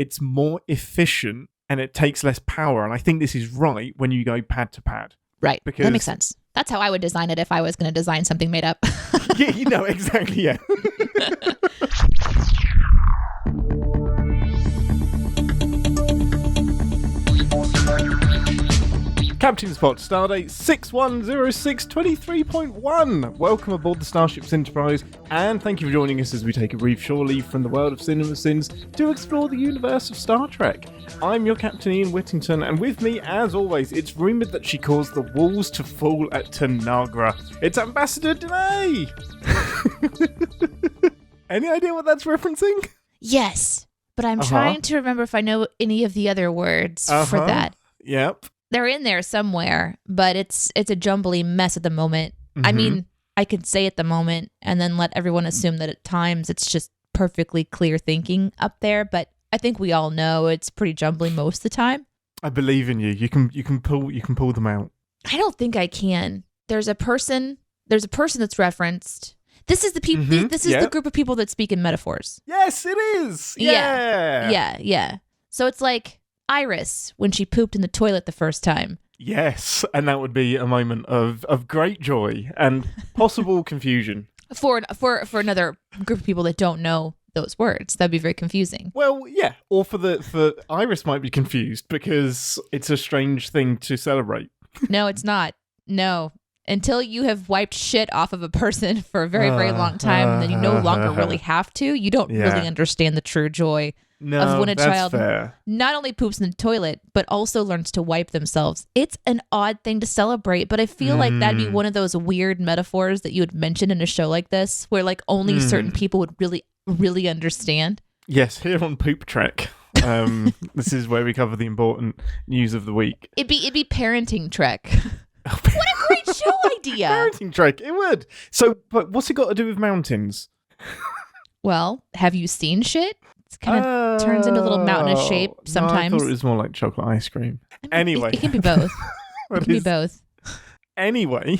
it's more efficient and it takes less power. And I think this is right when you go pad to pad. Right. That makes sense. That's how I would design it if I was going to design something made up. Yeah, exactly, yeah. Captain Spot, stardate 610623.1. Welcome aboard the Starship's Enterprise, and thank you for joining us as we take a brief shore leave from the world of CinemaSins to explore the universe of Star Trek. I'm your Captain Ian Whittington, and with me, as always, it's rumoured that she caused the walls to fall at Tanagra. It's Ambassador Deneé! Any idea what that's referencing? Yes, but I'm trying to remember if I know any of the other words for that. Yep. They're in there somewhere, but it's a jumbly mess at the moment. Mm-hmm. I mean, I could say at the moment and then let everyone assume that at times it's just perfectly clear thinking up there, but I think we all know it's pretty jumbly most of the time. I believe in you. You can pull them out. I don't think I can. There's a person that's referenced. This is the people. Mm-hmm. This is the group of people that speak in metaphors. Yes, it is. Yeah. So it's like Iris when she pooped in the toilet the first time. Yes, and that would be a moment of great joy and possible confusion. For another group of people that don't know those words, that'd be very confusing. Well, yeah, or for Iris might be confused because it's a strange thing to celebrate. No, it's not. No. Until you have wiped shit off of a person for a very, very long time, and then you no longer really have to, you don't really understand the true joy of when a child not only poops in the toilet, but also learns to wipe themselves. It's an odd thing to celebrate, but I feel like that'd be one of those weird metaphors that you would mention in a show like this, where like only certain people would really, really understand. Yes, here on Poop Trek. This is where we cover the important news of the week. It'd be Parenting Trek. What a great show idea! Parenting Trek, it would. So, but what's it got to do with mountains? Well, have you seen shit? It kind of turns into a little mountainous shape sometimes. No, I thought it was more like chocolate ice cream. Anyway. It can be both. It can be both. Anyway.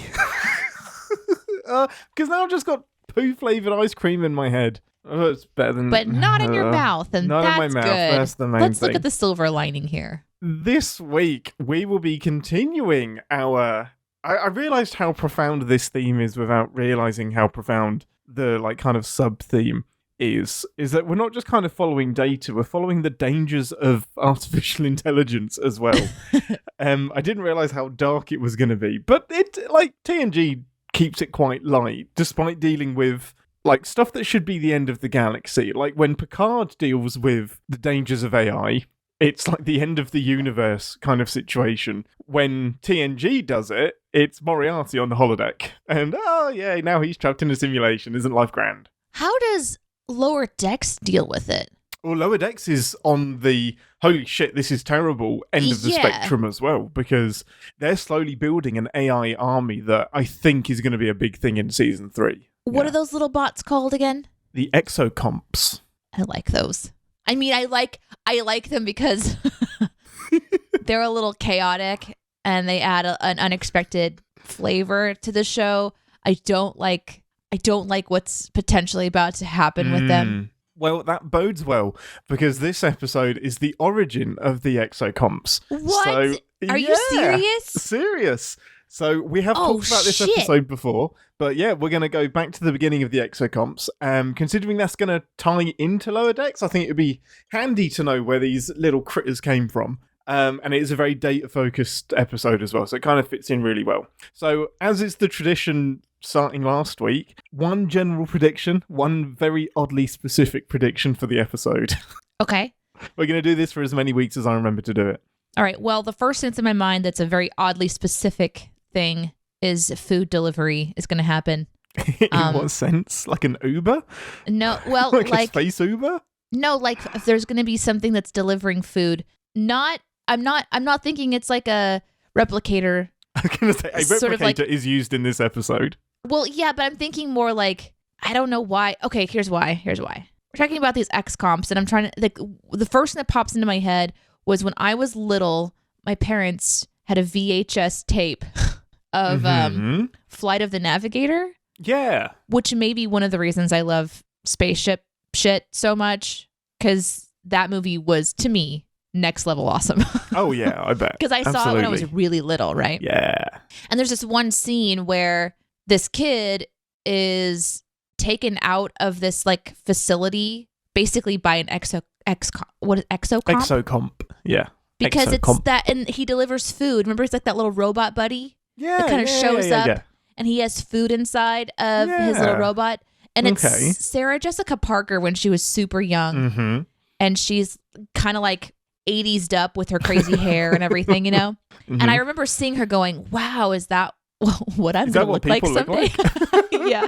Because now I've just got poo-flavoured ice cream in my head. Oh, it's better than... But not in your mouth, and not that's in my mouth. Good. That's the main Let's thing. Look at the silver lining here. This week, we will be continuing our... I realised how profound this theme is without realising how profound the like kind of sub-theme is that we're not just kind of following data, we're following the dangers of artificial intelligence as well. I didn't realise how dark it was going to be, but it like TNG keeps it quite light, despite dealing with like stuff that should be the end of the galaxy. Like when Picard deals with the dangers of AI, it's like the end of the universe kind of situation. When TNG does it, it's Moriarty on the holodeck. And now he's trapped in a simulation. Isn't life grand? How does Lower Decks deal with it? Well, Lower Decks is on the holy shit, this is terrible end of the spectrum as well, because they're slowly building an AI army that I think is going to be a big thing in season 3. What are those little bots called again? The Exocomps. I like those. I mean, I like them because they're a little chaotic and they add an unexpected flavor to the show. I don't like what's potentially about to happen with them. Well, that bodes well, because this episode is the origin of the Exocomps. What? So, are you serious? Serious. So we have talked about this episode before, but yeah, we're going to go back to the beginning of the Exocomps. Considering that's going to tie into Lower Decks, I think it would be handy to know where these little critters came from. And it is a very data-focused episode as well, so it kind of fits in really well. So, as is the tradition starting last week, one general prediction, one very oddly specific prediction for the episode. Okay. We're going to do this for as many weeks as I remember to do it. All right. Well, the first thing in my mind that's a very oddly specific thing is food delivery is going to happen. In what sense? Like an Uber? No. Well, like a space Uber? No, like if there's going to be something that's delivering food. I'm not thinking it's like a replicator. I was going to say a replicator sort of like, is used in this episode. Well, yeah, but I'm thinking more like, I don't know why. Okay, here's why. We're talking about these Excomps, and I'm trying to, like, the first thing that pops into my head was when I was little, my parents had a VHS tape of Flight of the Navigator. Yeah. Which may be one of the reasons I love spaceship shit so much, because that movie was, to me, next level awesome. Oh, yeah, I bet. Because I saw it when I was really little, right? Yeah. And there's this one scene where this kid is taken out of this like facility basically by an Exocomp? Exocomp, yeah. Because Exocomp. It's that, and he delivers food. Remember, it's like that little robot buddy? Yeah, that kind of shows up. Yeah. And he has food inside of his little robot. And it's Sarah Jessica Parker when she was super young. Mm-hmm. And she's kind of like 80'd up with her crazy hair and everything, you know? Mm-hmm. And I remember seeing her going, wow, is that what I'm going to look like someday? Yeah.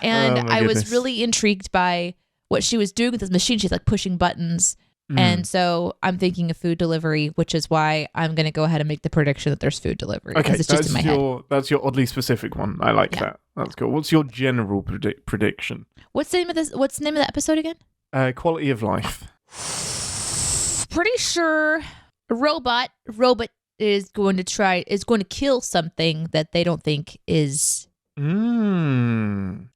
And I was really intrigued by what she was doing with this machine. She's like pushing buttons. And so I'm thinking of food delivery, which is why I'm going to go ahead and make the prediction that there's food delivery. Okay, it's just in my head. That's your oddly specific one. I like that. That's cool. What's your general prediction? What's the name of this? What's the name of the episode again? Quality of life. Pretty sure a robot is going to kill something that they don't think is living.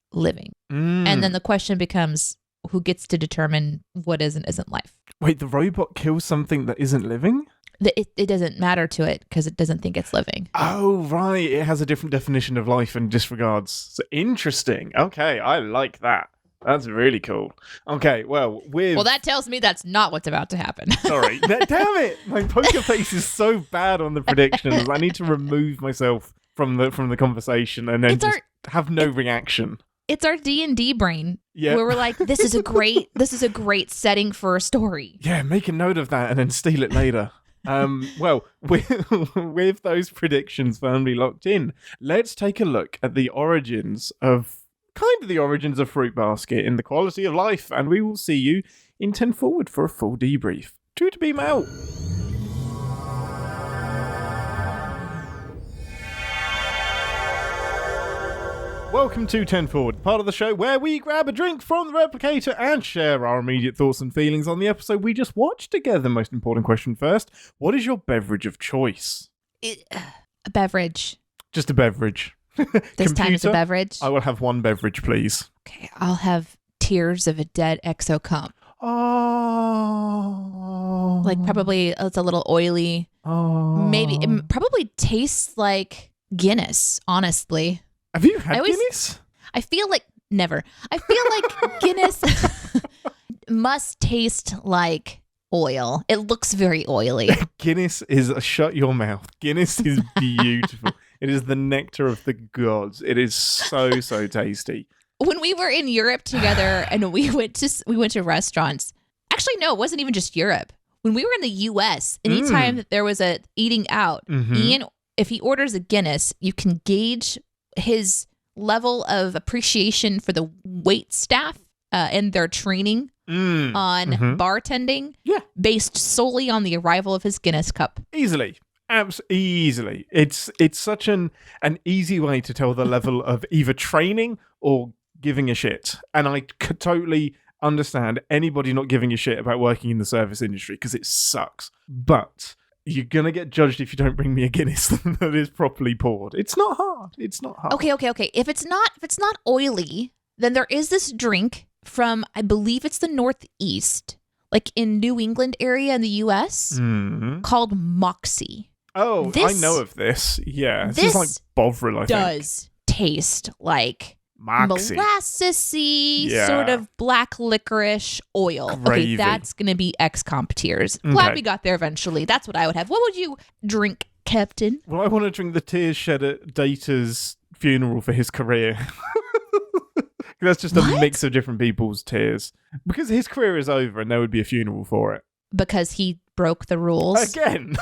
And then the question becomes, who gets to determine what is and isn't life? Wait, the robot kills something that isn't living? It doesn't matter to it because it doesn't think it's living. Oh, right. It has a different definition of life and disregards. So interesting. Okay, I like that. That's really cool. Okay, well, that tells me that's not what's about to happen. Sorry. Damn it. My poker face is so bad on the predictions. I need to remove myself from the conversation and then have no reaction. It's our D&D brain. Yeah. Where we're like, this is a great setting for a story. Yeah, make a note of that and then steal it later. Well, with those predictions firmly locked in, let's take a look at the origins of Fruit Basket in the quality of life, and we will see you in 10 Forward for a full debrief. True to beam out. Welcome to 10 Forward, part of the show where we grab a drink from the replicator and share our immediate thoughts and feelings on the episode we just watched together. Most important question first. What is your beverage of choice? A beverage. Just a beverage. This time it's a beverage? I will have one beverage, please. Okay, I'll have Tears of a Dead Exocomp. Oh. Like probably it's a little oily. Oh. Maybe it probably tastes like Guinness, honestly. Have you had Guinness? I feel like never. I feel like Guinness must taste like oil. It looks very oily. Guinness is shut your mouth. Guinness is beautiful. It is the nectar of the gods. It is so tasty. When we were in Europe together and we went to restaurants. Actually, no, it wasn't even just Europe. When we were in the US, anytime that there was a eating out, Ian, if he orders a Guinness, you can gauge his level of appreciation for the wait staff and their training on bartending based solely on the arrival of his Guinness cup. Easily. Easily. It's such an easy way to tell the level of either training or giving a shit. And I could totally understand anybody not giving a shit about working in the service industry because it sucks. But you're going to get judged if you don't bring me a Guinness that is properly poured. It's not hard. Okay. If it's not oily, then there is this drink from, I believe it's the Northeast, like in New England area in the US, called Moxie. Oh, I know of this. Yeah. This is like Bovril, I think. Does taste like Moxie. Molassesy, sort of black licorice oil. Gravy. Okay, that's going to be Excomp Tears. Glad we got there eventually. That's what I would have. What would you drink, Captain? Well, I want to drink the tears shed at Data's funeral for his career. That's just a mix of different people's tears. Because his career is over and there would be a funeral for it. Because he broke the rules. Again.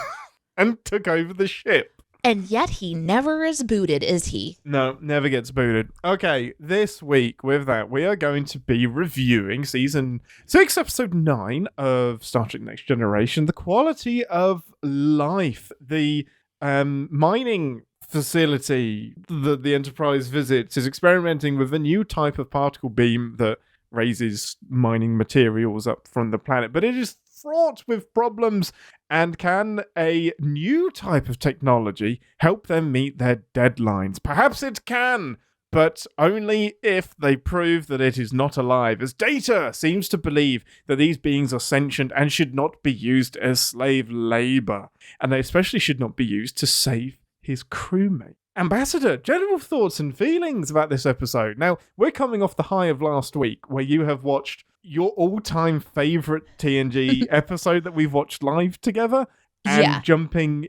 And took over the ship. And yet he never is booted, is he? No, never gets booted. Okay, this week with that, we are going to be reviewing Season 6, Episode 9 of Star Trek Next Generation, The Quality of Life. The mining facility that the Enterprise visits is experimenting with a new type of particle beam that raises mining materials up from the planet, but it is fraught with problems. And can a new type of technology help them meet their deadlines? Perhaps it can. but only if they prove that it is not alive, as Data seems to believe that these beings are sentient and should not be used as slave labor, and they especially should not be used to save his crewmate. Ambassador, general thoughts and feelings about this episode. Now, we're coming off the high of last week, where you have watched your all-time favorite TNG episode that we've watched live together, and jumping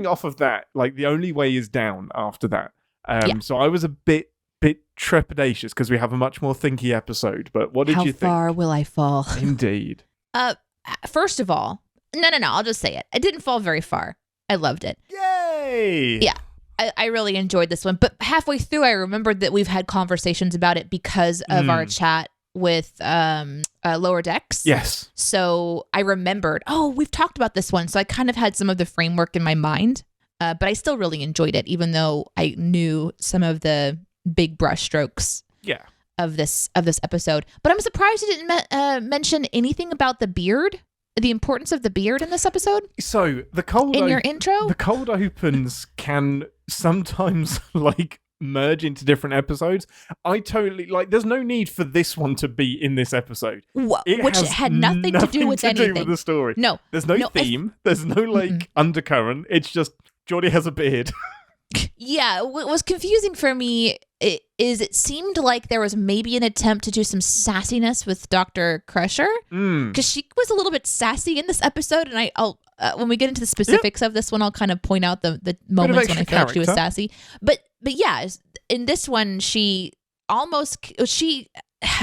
off of that, like, the only way is down after that. So I was a bit trepidatious because we have a much more thinky episode. But what did you think? How far will I fall? Indeed. First of all, no. I'll just say it. I didn't fall very far. I loved it. Yay! Yeah. I really enjoyed this one. But halfway through, I remembered that we've had conversations about it because of our chat with Lower Decks. Yes. So I remembered, we've talked about this one. So I kind of had some of the framework in my mind. But I still really enjoyed it, even though I knew some of the big brushstrokes of this episode. But I'm surprised you didn't mention anything about the beard, the importance of the beard in this episode. So the cold your intro, the cold opens can sometimes merge into different episodes. I totally there's no need for this one to be in this episode. Which had nothing to do with anything. Do with the story. No. There's no theme. There's no undercurrent. It's just Geordi has a beard. Yeah, what was confusing for me is it seemed like there was maybe an attempt to do some sassiness with Dr. Crusher, because she was a little bit sassy in this episode, and I'll when we get into the specifics of this one, I'll kind of point out the moments when I felt like she was sassy. But yeah, in this one, she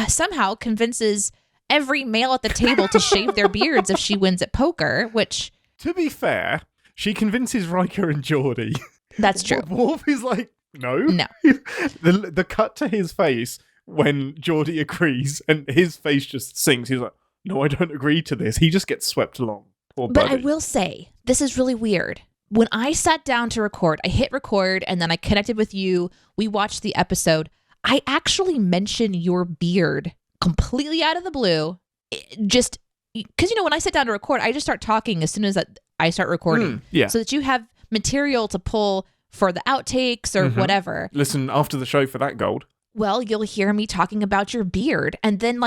somehow convinces every male at the table to shave their beards if she wins at poker, which, to be fair, she convinces Riker and Geordi. That's true. Worf is like, no. The cut to his face when Geordi agrees and his face just sinks. He's like, no, I don't agree to this. He just gets swept along. Poor buddy. But I will say, this is really weird. When I sat down to record, I hit record and then I connected with you. We watched the episode. I actually mentioned your beard completely out of the blue. Just because, when I sit down to record, I just start talking as soon as I start recording. So that you have material to pull for the outtakes or whatever. Listen after the show for that gold. Well, you'll hear me talking about your beard, and then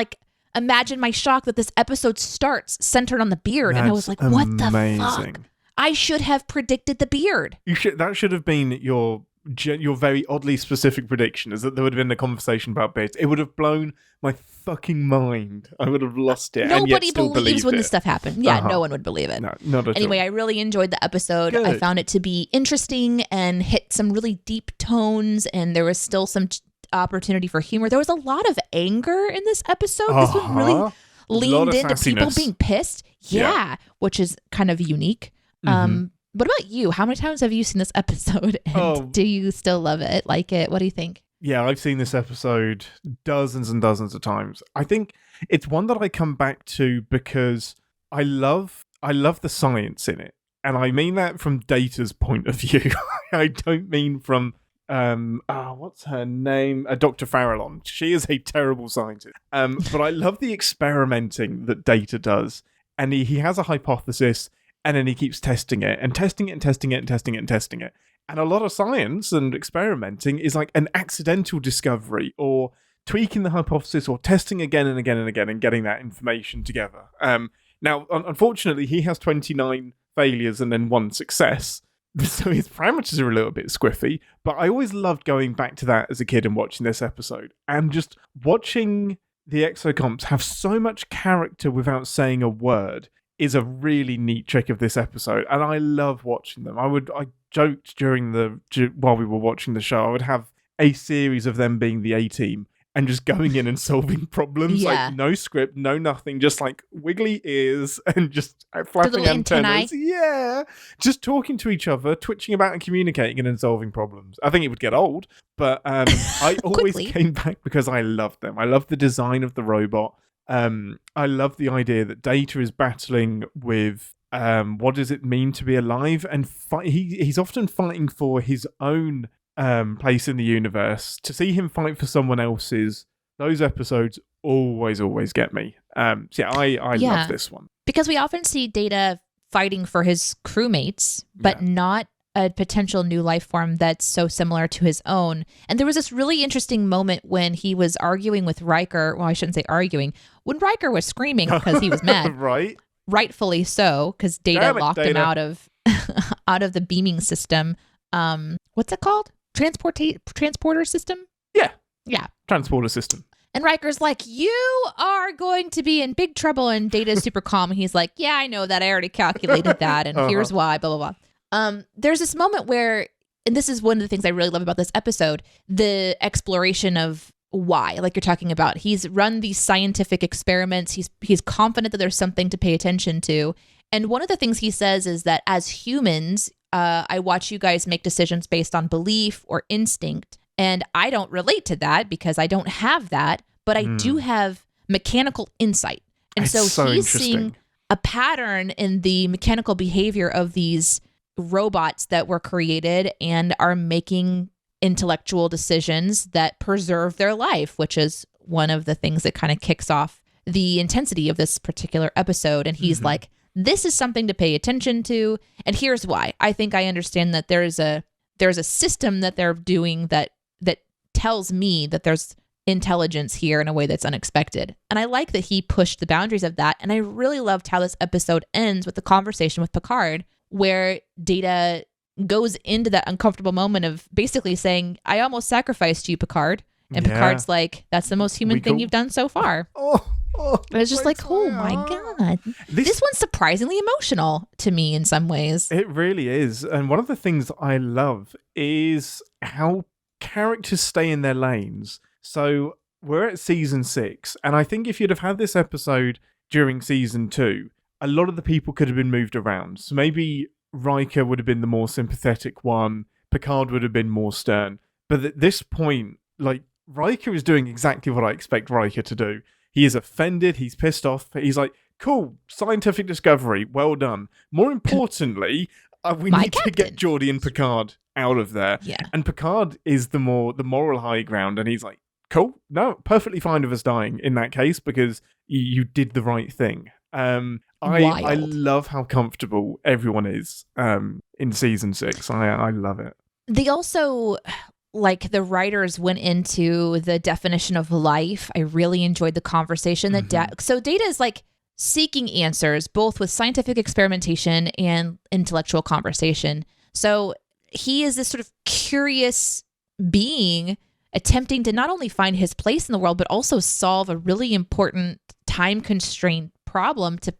imagine my shock that this episode starts centered on the beard. And I was like, what the fuck? I should have predicted the beard. That should have been your very oddly specific prediction, is that there would have been a conversation about beards. It would have blown my fucking mind. I would have lost it. Nobody believes when this stuff happened. Yeah, no one would believe it. No, not at Anyway, all. I really enjoyed the episode. Good. I found it to be interesting and hit some really deep tones, and there was still some opportunity for humor. There was a lot of anger in this episode. This one really leaned into people being pissed. Yeah, which is kind of unique. What about you? How many times have you seen this episode? And do you still love it? Like it? What do you think? Yeah, I've seen this episode dozens and dozens of times. I think it's one that I come back to because I love the science in it. And I mean that from Data's point of view. I don't mean from what's her name? Dr. Farallon. She is a terrible scientist. But I love the experimenting that Data does. And he has a hypothesis, and then he keeps testing it and testing it and testing it and testing it and testing it. And a lot of science and experimenting is like an accidental discovery or tweaking the hypothesis or testing again and again and again and getting that information together. Now, unfortunately, he has 29 failures and then 1 success. So his parameters are a little bit squiffy. But I always loved going back to that as a kid and watching this episode. And just watching the Exocomps have so much character without saying a word is a really neat trick of this episode, and I love watching them. I joked while we were watching the show, I would have a series of them being the A-team and just going in and solving problems. Like no script, no nothing, just like wiggly ears and just flapping antennas. Yeah, just talking to each other, twitching about and communicating and then solving problems. I think it would get old, but I always came back because I loved them. I love the design of the robot. I love the idea that Data is battling with what does it mean to be alive, and he's often fighting for his own place in the universe. To see him fight for someone else's, those episodes always get me. I love this one because we often see Data fighting for his crewmates, but not a potential new life form that's so similar to his own. And there was this really interesting moment when he was arguing with Riker. Well, I shouldn't say arguing. When Riker was screaming because he was mad. Right. Rightfully so, because Data locked him out of out of the beaming system. What's it called? Transporter system? Yeah. Transporter system. And Riker's like, you are going to be in big trouble. And Data's super calm. And he's like, yeah, I know that. I already calculated that. And here's why, blah, blah, blah. There's this moment where, and this is one of the things I really love about this episode, the exploration of why, like you're talking about. He's run these scientific experiments. He's confident that there's something to pay attention to. And one of the things he says is that as humans, I watch you guys make decisions based on belief or instinct. And I don't relate to that because I don't have that, but I do have mechanical insight. And so he's seeing a pattern in the mechanical behavior of these robots that were created and are making intellectual decisions that preserve their life, which is one of the things that kind of kicks off the intensity of this particular episode. And he's like, this is something to pay attention to. And here's why. I think I understand that there's a system that they're doing that tells me that there's intelligence here in a way that's unexpected. And I like that he pushed the boundaries of that. And I really loved how this episode ends with the conversation with Picard, where Data goes into that uncomfortable moment of basically saying, I almost sacrificed you, Picard. And Picard's like, that's the most human thing you've done so far. It's just like, oh my God. This one's surprisingly emotional to me in some ways. It really is. And one of the things I love is how characters stay in their lanes. So we're at season 6, and I think if you'd have had this episode during season 2, a lot of the people could have been moved around. So maybe Riker would have been the more sympathetic one, Picard would have been more stern. But at this point, like, Riker is doing exactly what I expect Riker to do. He is offended, he's pissed off, he's like, cool, scientific discovery, well done. More importantly, we need to get Geordi and Picard out of there. Yeah. And Picard is the moral high ground, and he's like, cool, no, perfectly fine with us dying in that case because you did the right thing. I love how comfortable everyone is in season 6. I love it. They also, like, the writers went into the definition of life. I really enjoyed the conversation that so Data is like seeking answers both with scientific experimentation and intellectual conversation. So he is this sort of curious being attempting to not only find his place in the world, but also solve a really important time-constrained problem to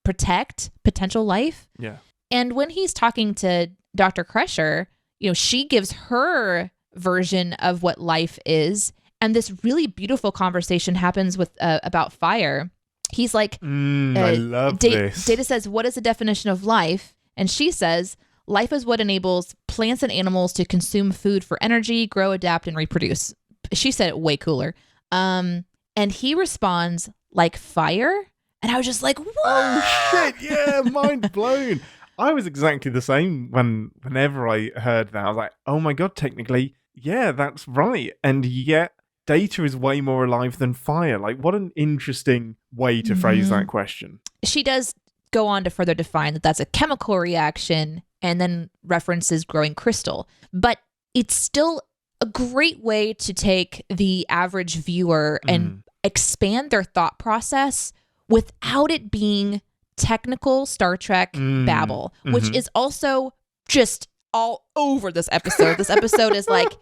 protect potential life. Yeah. And when he's talking to Dr. Crusher, she gives her version of what life is. And this really beautiful conversation happens with about fire. He's like, I love this. Data says, what is the definition of life? And she says, life is what enables plants and animals to consume food for energy, grow, adapt, and reproduce. She said it way cooler. And he responds, like fire? And I was just like, what? Oh, shit. Yeah, mind blown. I was exactly the same whenever I heard that. I was like, oh my God, technically, yeah, that's right. And yet, Data is way more alive than fire. Like, what an interesting way to phrase that question. She does go on to further define that that's a chemical reaction and then references growing crystal. But it's still a great way to take the average viewer and expand their thought process without it being technical Star Trek babble, which is also just all over this episode. This episode is like,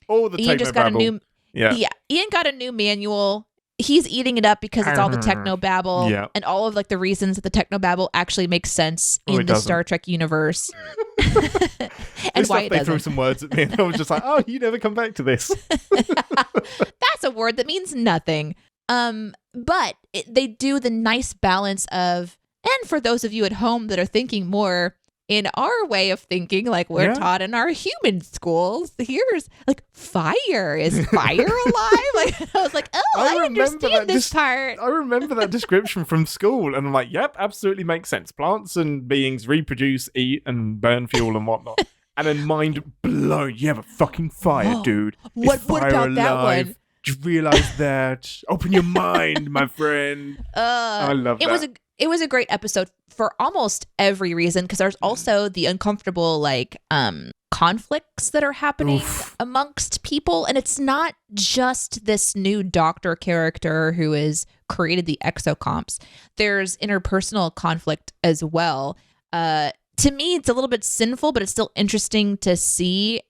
all the Ian just got babble. a new... Yeah, Ian got a new manual. He's eating it up because it's all the techno babble and all of like the reasons that the techno babble actually makes sense in the Star Trek universe. And why they threw some words at me and I was just like, oh, you never come back to this. That's a word that means nothing. But they do the nice balance of, and for those of you at home that are thinking more in our way of thinking, like we're taught in our human schools, here's like fire. Is fire alive? Like I was like, oh, I understand this part. I remember that description from school, and I'm like, yep, absolutely makes sense. Plants and beings reproduce, eat, and burn fuel and whatnot. And then mind blown. You have a fucking fire, dude. What about alive? that one? Do you realize that? Open your mind, my friend. I love that. It was a great episode for almost every reason, because there's also the uncomfortable conflicts that are happening amongst people, and it's not just this new doctor character who has created the Exocomps. There's interpersonal conflict as well. To me, it's a little bit sinful, but it's still interesting to see,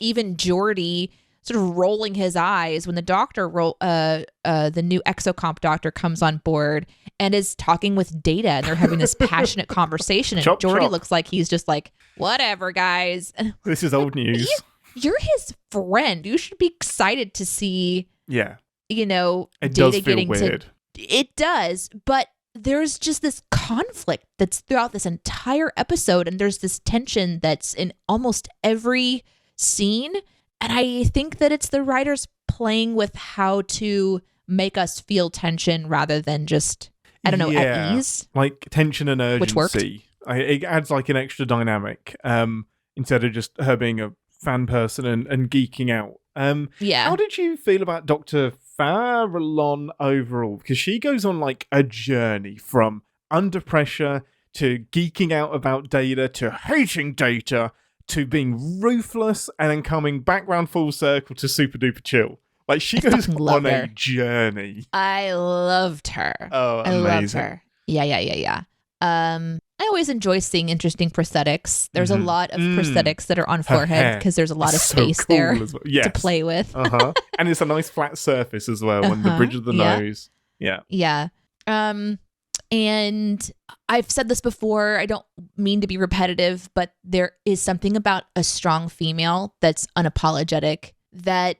even Geordi sort of rolling his eyes when the doctor, the new Exocomp doctor, comes on board and is talking with Data, and they're having this passionate conversation. And Geordi looks like he's just like, whatever, guys. This is old news. You're his friend. You should be excited to see. Yeah. It Data does feel getting weird. It does, but there's just this conflict that's throughout this entire episode, and there's this tension that's in almost every scene. And I think that it's the writers playing with how to make us feel tension rather than just, at ease. Like tension and urgency. Which worked. It adds an extra dynamic instead of just her being a fan person and geeking out. How did you feel about Dr. Farallon overall? Because she goes on a journey from under pressure to geeking out about Data to hating Data to being ruthless and then coming back round full circle to super duper chill. She goes on a journey. I loved her. Oh, amazing. I loved her. Yeah. I always enjoy seeing interesting prosthetics. There's a lot of prosthetics that are on forehead because there's a lot of space there to play with. And it's a nice flat surface as well on the bridge of the nose. Yeah. And I've said this before, I don't mean to be repetitive, but there is something about a strong female that's unapologetic that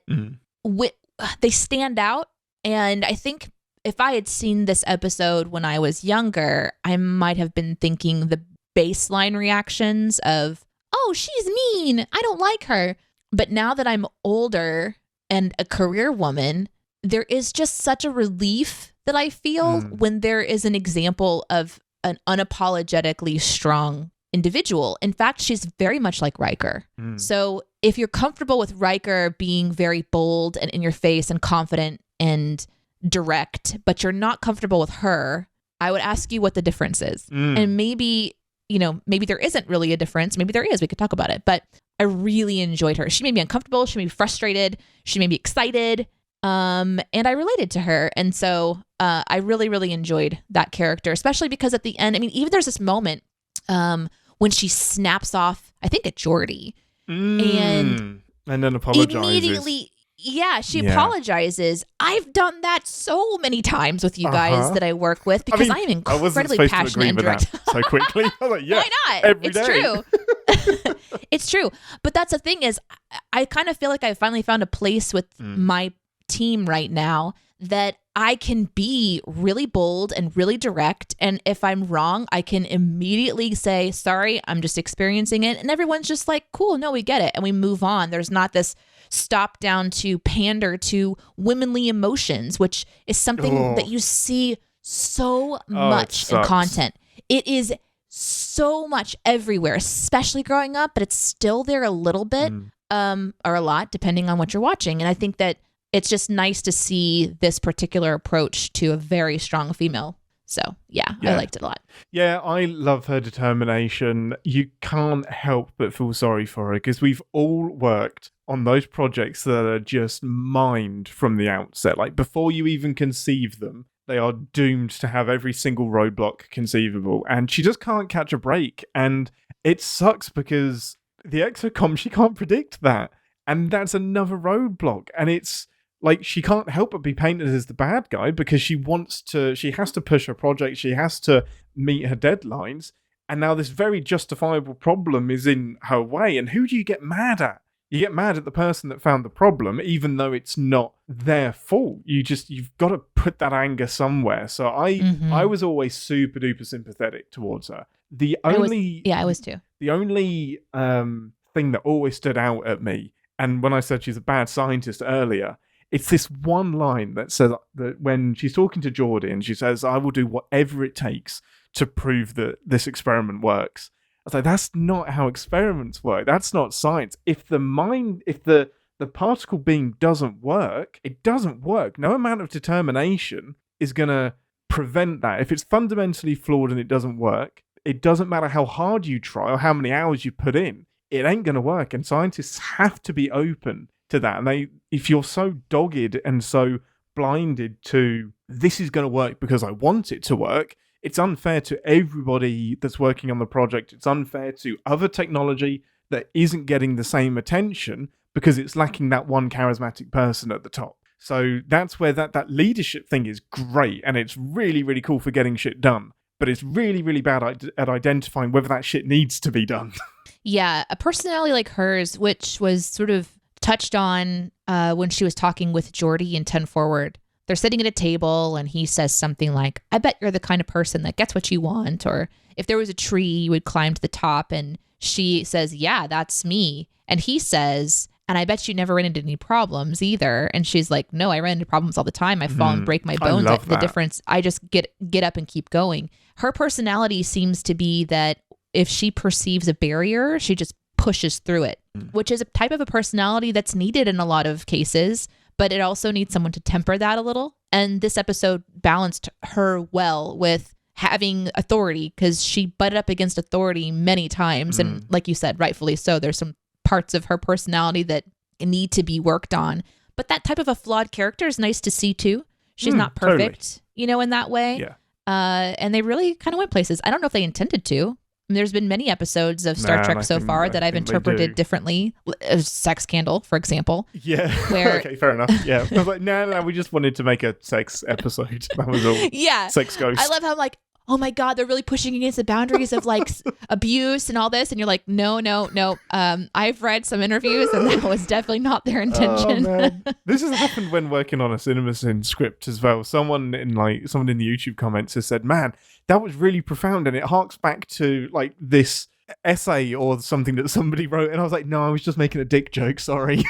they stand out. And I think if I had seen this episode when I was younger, I might have been thinking the baseline reactions of, oh, she's mean, I don't like her. But now that I'm older and a career woman, there is just such a relief that I feel when there is an example of an unapologetically strong individual. In fact, she's very much like Riker. So if you're comfortable with Riker being very bold and in your face and confident and direct, but you're not comfortable with her, I would ask you what the difference is. And maybe there isn't really a difference. Maybe there is. We could talk about it. But I really enjoyed her. She made me uncomfortable. She made me frustrated. She made me excited. And I related to her. And so I really, really enjoyed that character, especially because at the end, even there's this moment when she snaps off, I think, at Geordi. And then apologizes. Immediately, she apologizes. I've done that so many times with you guys that I work with because I am incredibly passionate and direct. So quickly. I was like, why not? It's true. It's true. But that's the thing is, I kind of feel like I finally found a place with my team right now that I can be really bold and really direct. And if I'm wrong, I can immediately say, sorry, I'm just experiencing it. And everyone's just like, cool, no, we get it. And we move on. There's not this stop down to pander to womanly emotions, which is something that you see so much in content. It is so much everywhere, especially growing up, but it's still there a little bit or a lot, depending on what you're watching. And I think that it's just nice to see this particular approach to a very strong female. So, I liked it a lot. Yeah, I love her determination. You can't help but feel sorry for her because we've all worked on those projects that are just mined from the outset. Before you even conceive them, they are doomed to have every single roadblock conceivable. And she just can't catch a break. And it sucks because the Exocomp, she can't predict that. And that's another roadblock. And it's she can't help but be painted as the bad guy because she has to push her project, she has to meet her deadlines, and now this very justifiable problem is in her way. And who do you get mad at? You get mad at the person that found the problem, even though it's not their fault. You've got to put that anger somewhere. So I was always super duper sympathetic towards her. I was too. The only thing that always stood out at me, and when I said she's a bad scientist earlier, it's this one line that says that when she's talking to Geordi and she says, I will do whatever it takes to prove that this experiment works. I was like, that's not how experiments work. That's not science. If the the particle beam doesn't work, it doesn't work. No amount of determination is going to prevent that. If it's fundamentally flawed and it doesn't work, it doesn't matter how hard you try or how many hours you put in, it ain't going to work. And scientists have to be open to that. And if you're so dogged and so blinded to this is going to work because I want it to work, it's unfair to everybody that's working on the project. It's unfair to other technology that isn't getting the same attention because it's lacking that one charismatic person at the top. So that's where that leadership thing is great, and it's really, really cool for getting shit done. But it's really, really bad at identifying whether that shit needs to be done. Yeah, a personality like hers, which was sort of touched on when she was talking with Geordi in 10 Forward. They're sitting at a table and he says something like, I bet you're the kind of person that gets what you want. Or if there was a tree, you would climb to the top. And she says, yeah, that's me. And he says, and I bet you never ran into any problems either. And she's like, no, I ran into problems all the time. I fall and break my bones. The difference, I just get up and keep going. Her personality seems to be that if she perceives a barrier, she just pushes through it, which is a type of a personality that's needed in a lot of cases. But it also needs someone to temper that a little. And this episode balanced her well with having authority, because she butted up against authority many times. And like you said, rightfully so, there's some parts of her personality that need to be worked on. But that type of a flawed character is nice to see too. She's not perfect, in that way. Yeah. And they really kind of went places. I don't know if they intended to. There's been many episodes of Star Trek so far that I've interpreted differently. Sex Scandal, for example. Yeah. Where... Okay, fair enough. Yeah. I was like, no, we just wanted to make a sex episode. That was all. Yeah. Sex Ghost. I love how I'm like, oh my God, they're really pushing against the boundaries of like abuse and all this. And you're like, no. I've read some interviews and that was definitely not their intention. Oh, man. This has happened when working on a CinemaSins script as well. Someone in the YouTube comments has said, man, that was really profound. And it harks back to like this essay or something that somebody wrote. And I was like, no, I was just making a dick joke. Sorry.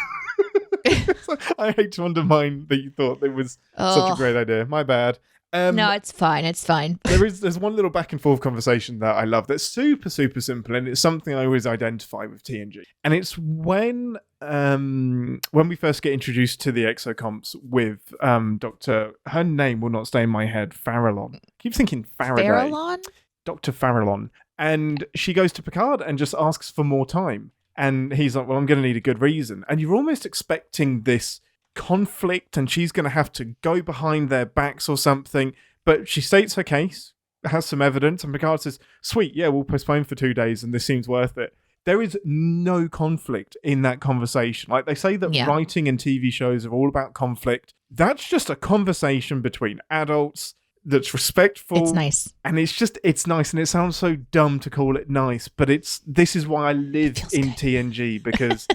I hate to undermine that you thought it was such a great idea. My bad. No, it's fine. It's fine. There's one little back and forth conversation that I love that's super, super simple, and it's something I always identify with TNG. And it's when we first get introduced to the Exocomps with her name will not stay in my head, Farallon. I keep thinking Faraday. Farallon? Dr. Farallon. And she goes to Picard and just asks for more time. And he's like, well, I'm going to need a good reason. And you're almost expecting this conflict and she's going to have to go behind their backs or something, but she states her case, has some evidence, and Picard says, sweet, yeah, we'll postpone for 2 days and this seems worth it. There is no conflict in that conversation. Like they say that writing and TV shows are all about conflict. That's just a conversation between adults that's respectful. It's nice. And it's nice. And it sounds so dumb to call it nice, but this is why I live in TNG, because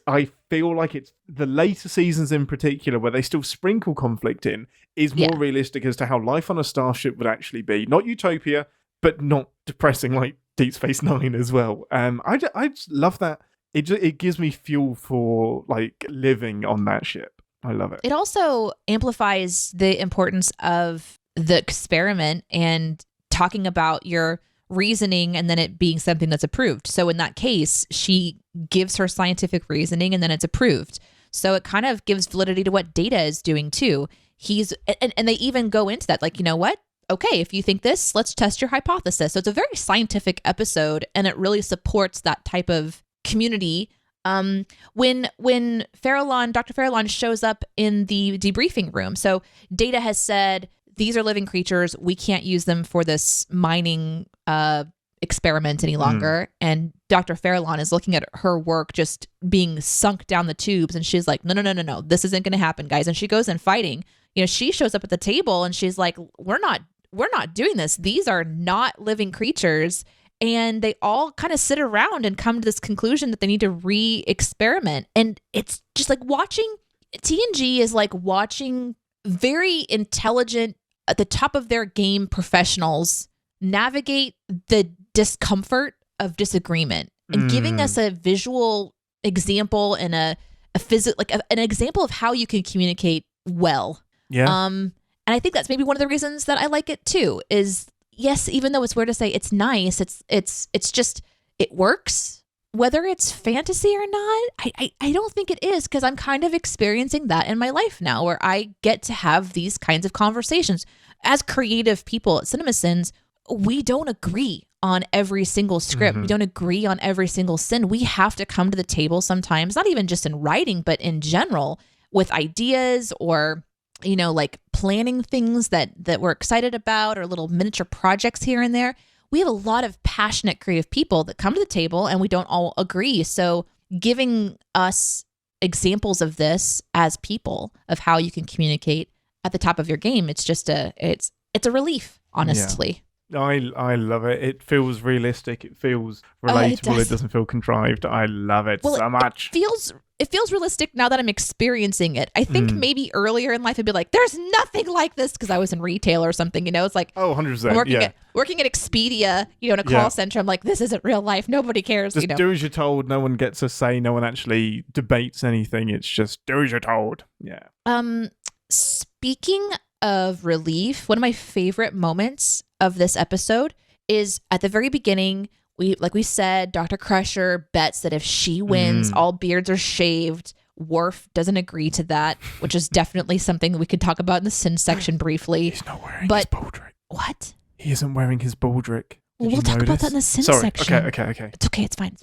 I feel like it's the later seasons in particular where they still sprinkle conflict in is more realistic as to how life on a starship would actually be. Not utopia, but not depressing like Deep Space Nine as well. I just love that. It gives me fuel for like living on that ship. I love it. It also amplifies the importance of the experiment and talking about your reasoning and then it being something that's approved. So in that case, she gives her scientific reasoning and then it's approved. So it kind of gives validity to what Data is doing too. And they even go into that, like, you know what? Okay, if you think this, let's test your hypothesis. So it's a very scientific episode and it really supports that type of community. When Dr. Farallon shows up in the debriefing room, so Data has said, these are living creatures. We can't use them for this mining experiment any longer. And Dr. Farallon is looking at her work just being sunk down the tubes. And she's like, no, this isn't going to happen, guys. And she goes in fighting. She shows up at the table and she's like, we're not doing this. These are not living creatures. And they all kind of sit around and come to this conclusion that they need to re-experiment. And it's just like TNG is like watching very intelligent, at the top of their game professionals navigate the discomfort of disagreement and giving us a visual example and an example of how you can communicate well. Yeah. And I think that's maybe one of the reasons that I like it too, is yes, even though it's weird to say it's nice, it's just, it works. whether it's fantasy or not, I don't think it is, because I'm kind of experiencing that in my life now, where I get to have these kinds of conversations. As creative people at CinemaSins, we don't agree on every single script. We don't agree on every single sin. We have to come to the table sometimes, not even just in writing, but in general, with ideas or, you know, like planning things that we're excited about, or little miniature projects here and there. We have a lot of passionate creative people that come to the table and we don't all agree. So giving us examples of this as people, of how you can communicate at the top of your game, it's just it's a relief, honestly. Yeah. I love it. It feels realistic. It feels relatable. It doesn't feel contrived. I love it so much. It feels realistic now that I'm experiencing it. I think maybe earlier in life I'd be like, there's nothing like this, because I was in retail or something, you know? It's like, 100%. Working at Expedia, you know, in a call center, I'm like, this isn't real life. Nobody cares. Just do as you're told. No one gets a say. No one actually debates anything. It's just do as you're told. Yeah. Speaking of relief, one of my favorite moments of this episode is at the very beginning. Like we said, Dr. Crusher bets that if she wins, all beards are shaved. Worf doesn't agree to that, which is definitely something that we could talk about in the sin section briefly. He's not wearing his baldric. What? He isn't wearing his baldric. We'll talk about that in the sin section. Okay. It's okay. It's fine.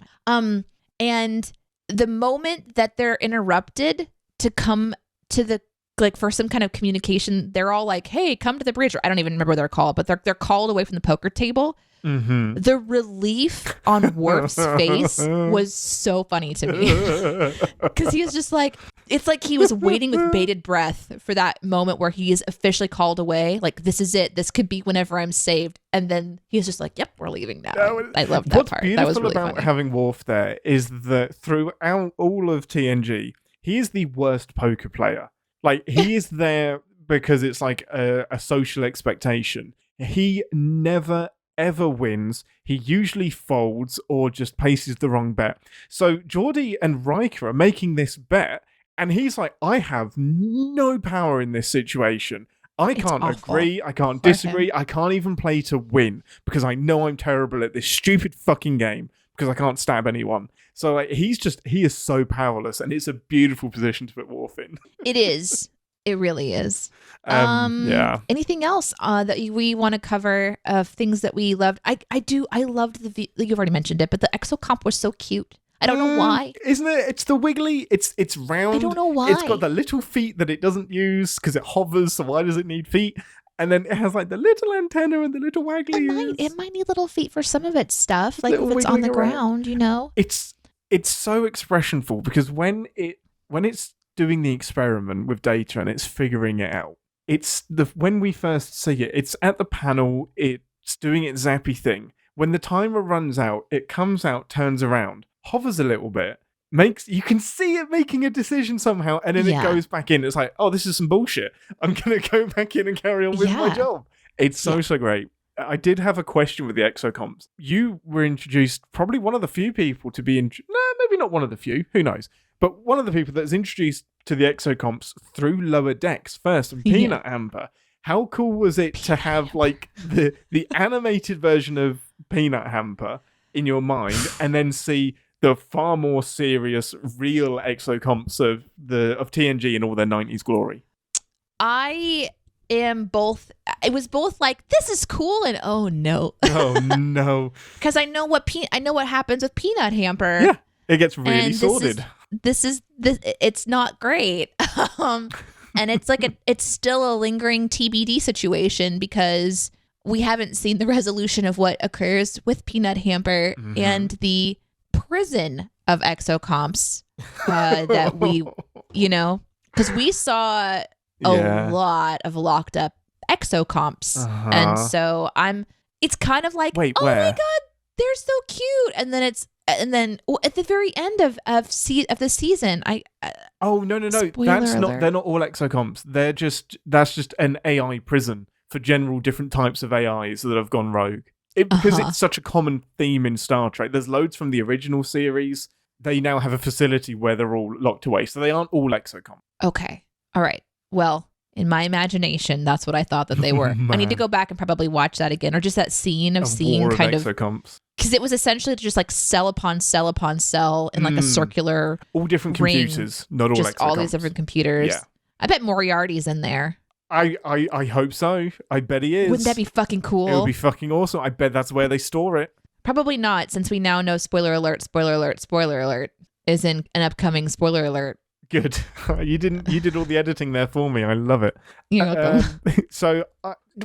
And the moment that they're interrupted to come to the, like, for some kind of communication, they're all like, hey, come to the bridge. Or I don't even remember what they're called, but they're called away from the poker table. The relief on Worf's face was so funny to me, because he was just like, it's like he was waiting with bated breath for that moment where he is officially called away. Like, this is it. This could be whenever I'm saved. And then he was just like, yep, we're leaving now. I loved that part. That was really about funny. Having Worf there is that throughout all of TNG, he is the worst poker player. Like, he is there because it's like a social expectation. He never ever wins. He usually folds or just places the wrong bet. So Geordi and Riker are making this bet, and he's like, I have no power in this situation. I can't agree. I can't disagree. I can't even play to win, because I know I'm terrible at this stupid fucking game, because I can't stab anyone. So like, he is so powerless, and it's a beautiful position to put Worf in. It is. It really is. Yeah. Anything else that we want to cover of things that we loved? I loved you've already mentioned it, but the Exocomp was so cute. I don't know why. Isn't it? It's the wiggly. It's round. I don't know why. It's got the little feet that it doesn't use because it hovers. So why does it need feet? And then it has like the little antenna and the little waggly. It might need little feet for some of its stuff, like if it's on the ground, you know. It's so expressionful, because when it's doing the experiment with data and it's figuring it out, when we first see it, it's at the panel, it's doing its zappy thing. When the timer runs out, it comes out, turns around, hovers a little bit, you can see it making a decision somehow, and then it goes back in. It's like, oh, this is some bullshit. I'm gonna go back in and carry on with my job. It's so great. I did have a question with the Exocomps. You were introduced, probably one of the few people to be maybe not one of the few, who knows, but one of the people that's introduced to the Exocomps through Lower Decks first, and Peanut Hamper. How cool was it to have like the animated version of Peanut Hamper in your mind, and then see the far more serious, real Exocomps of TNG in all their 90s glory? I am both. It was both like, this is cool, and oh no, because I know what happens with Peanut Hamper. Yeah, it gets really sordid. This it's not great. And it's like it's still a lingering TBD situation, because we haven't seen the resolution of what occurs with Peanut Hamper and the prison of Exocomps that we, you know, because we saw a lot of locked up Exocomps. And so it's kind of like, wait, oh where? my God, they're so cute. And then at the very end of the season, no, that's not. They're not all Exocomps. That's just an AI prison for general different types of AIs that have gone rogue. Because it's such a common theme in Star Trek. There's loads from the original series. They now have a facility where they're all locked away, so they aren't all Exocomps. Okay, all right. Well, in my imagination, that's what I thought that they were. I need to go back and probably watch that again, or just that scene of seeing kind of Exocomps. Because it was essentially just like cell upon cell upon cell in like a circular all different ring, computers, not all just all these different computers. Yeah. I bet Moriarty's in there. I hope so. I bet he is. Wouldn't that be fucking cool? It would be fucking awesome. I bet that's where they store it. Probably not, since we now know spoiler alert is in an upcoming spoiler alert. Good. You did all the editing there for me. I love it. You're welcome. So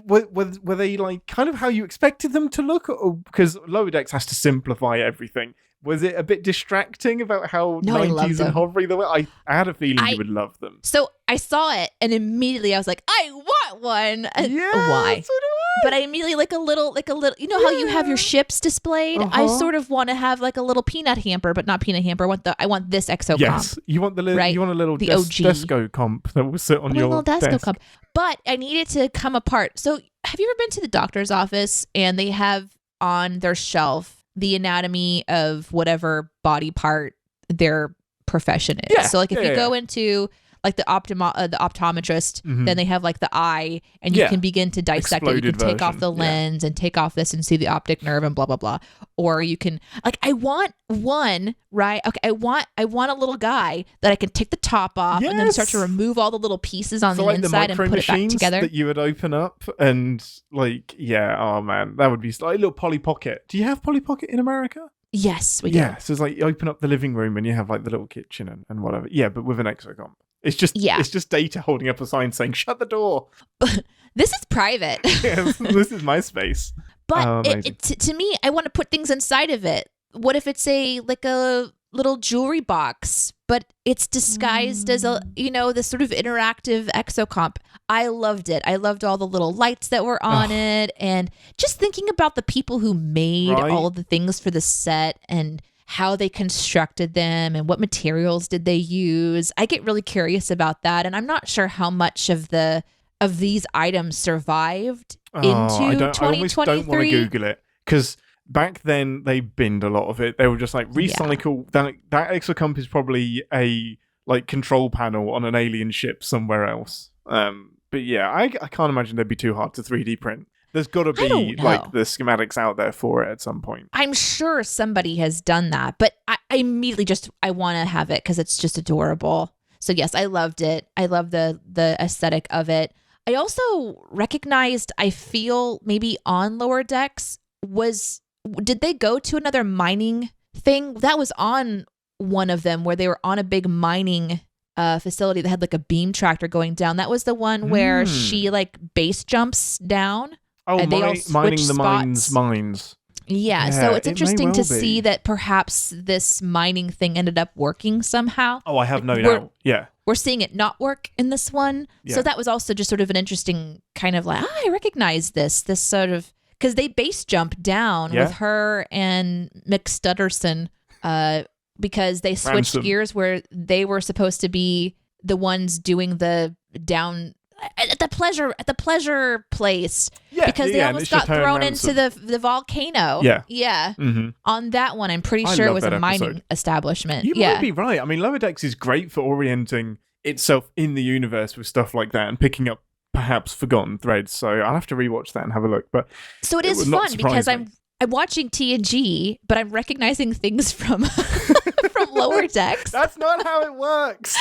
were they like kind of how you expected them to look? Because Lower Decks has to simplify everything. Was it a bit distracting about how 90s and hovery they were? I had a feeling you would love them. So I saw it and immediately I was like, I want one. Yeah, why? So do I. But I immediately like a little, you know how you have your ships displayed? I sort of want to have like a little peanut hamper, but not peanut hamper. I want this Exocomp. Yes, you want you want a little Descocomp that will sit on your little desk. Descocomp. But I need it to come apart. So have you ever been to the doctor's office and they have on their shelf the anatomy of whatever body part their profession is? Yeah, so like if you go into like the optometrist, then they have like the eye, and you can begin to dissect it. You can take off the lens and take off this and see the optic nerve and blah blah blah. Or you can I want one, right? Okay, I want a little guy that I can take the top off and then start to remove all the little pieces on the inside and put it back together. That you would open up and oh man, that would be like a little Polly Pocket. Do you have Polly Pocket in America? Yes, we do. Yeah, so it's like you open up the living room and you have like the little kitchen and whatever. Yeah, but with an Exocomp. It's just Data holding up a sign saying, shut the door. This is private. This is my space. But to me, I want to put things inside of it. What if it's a little jewelry box, but it's disguised as this sort of interactive Exocomp? I loved it. I loved all the little lights that were on it, and just thinking about the people who made all of the things for the set and how they constructed them and what materials did they use. I get really curious about that, and I'm not sure how much of these items survived into 2023. I almost don't want to Google it, because back then they binned a lot of it. They were just like, recycle. That Exocomp is probably a control panel on an alien ship somewhere else. But yeah, I can't imagine they'd be too hard to 3D print. There's got to be the schematics out there for it at some point. I'm sure somebody has done that, but I immediately I want to have it because it's just adorable. So yes, I loved it. I love the aesthetic of it. I also recognized, I feel maybe on Lower Decks did they go to another mining thing? That was on one of them where they were on a big mining facility that had like a beam tractor going down. That was the one where she base jumps down. Oh, and mining the mines. Yeah, so it's interesting to see that perhaps this mining thing ended up working somehow. Oh, I have no doubt. Yeah. We're seeing it not work in this one. Yeah. So that was also just sort of an interesting kind of I recognize this sort of, because they base jump down with her and McStutterson because they switched gears where they were supposed to be the ones doing the down at the pleasure place, because they almost got thrown into the volcano. On that one, I'm pretty sure it was a mining establishment. You might be right. I mean, Lower Decks is great for orienting itself in the universe with stuff like that and picking up perhaps forgotten threads. So I'll have to rewatch that and have a look. But so it is fun because I'm watching TNG, but I'm recognizing things from from Lower Decks. That's not how it works.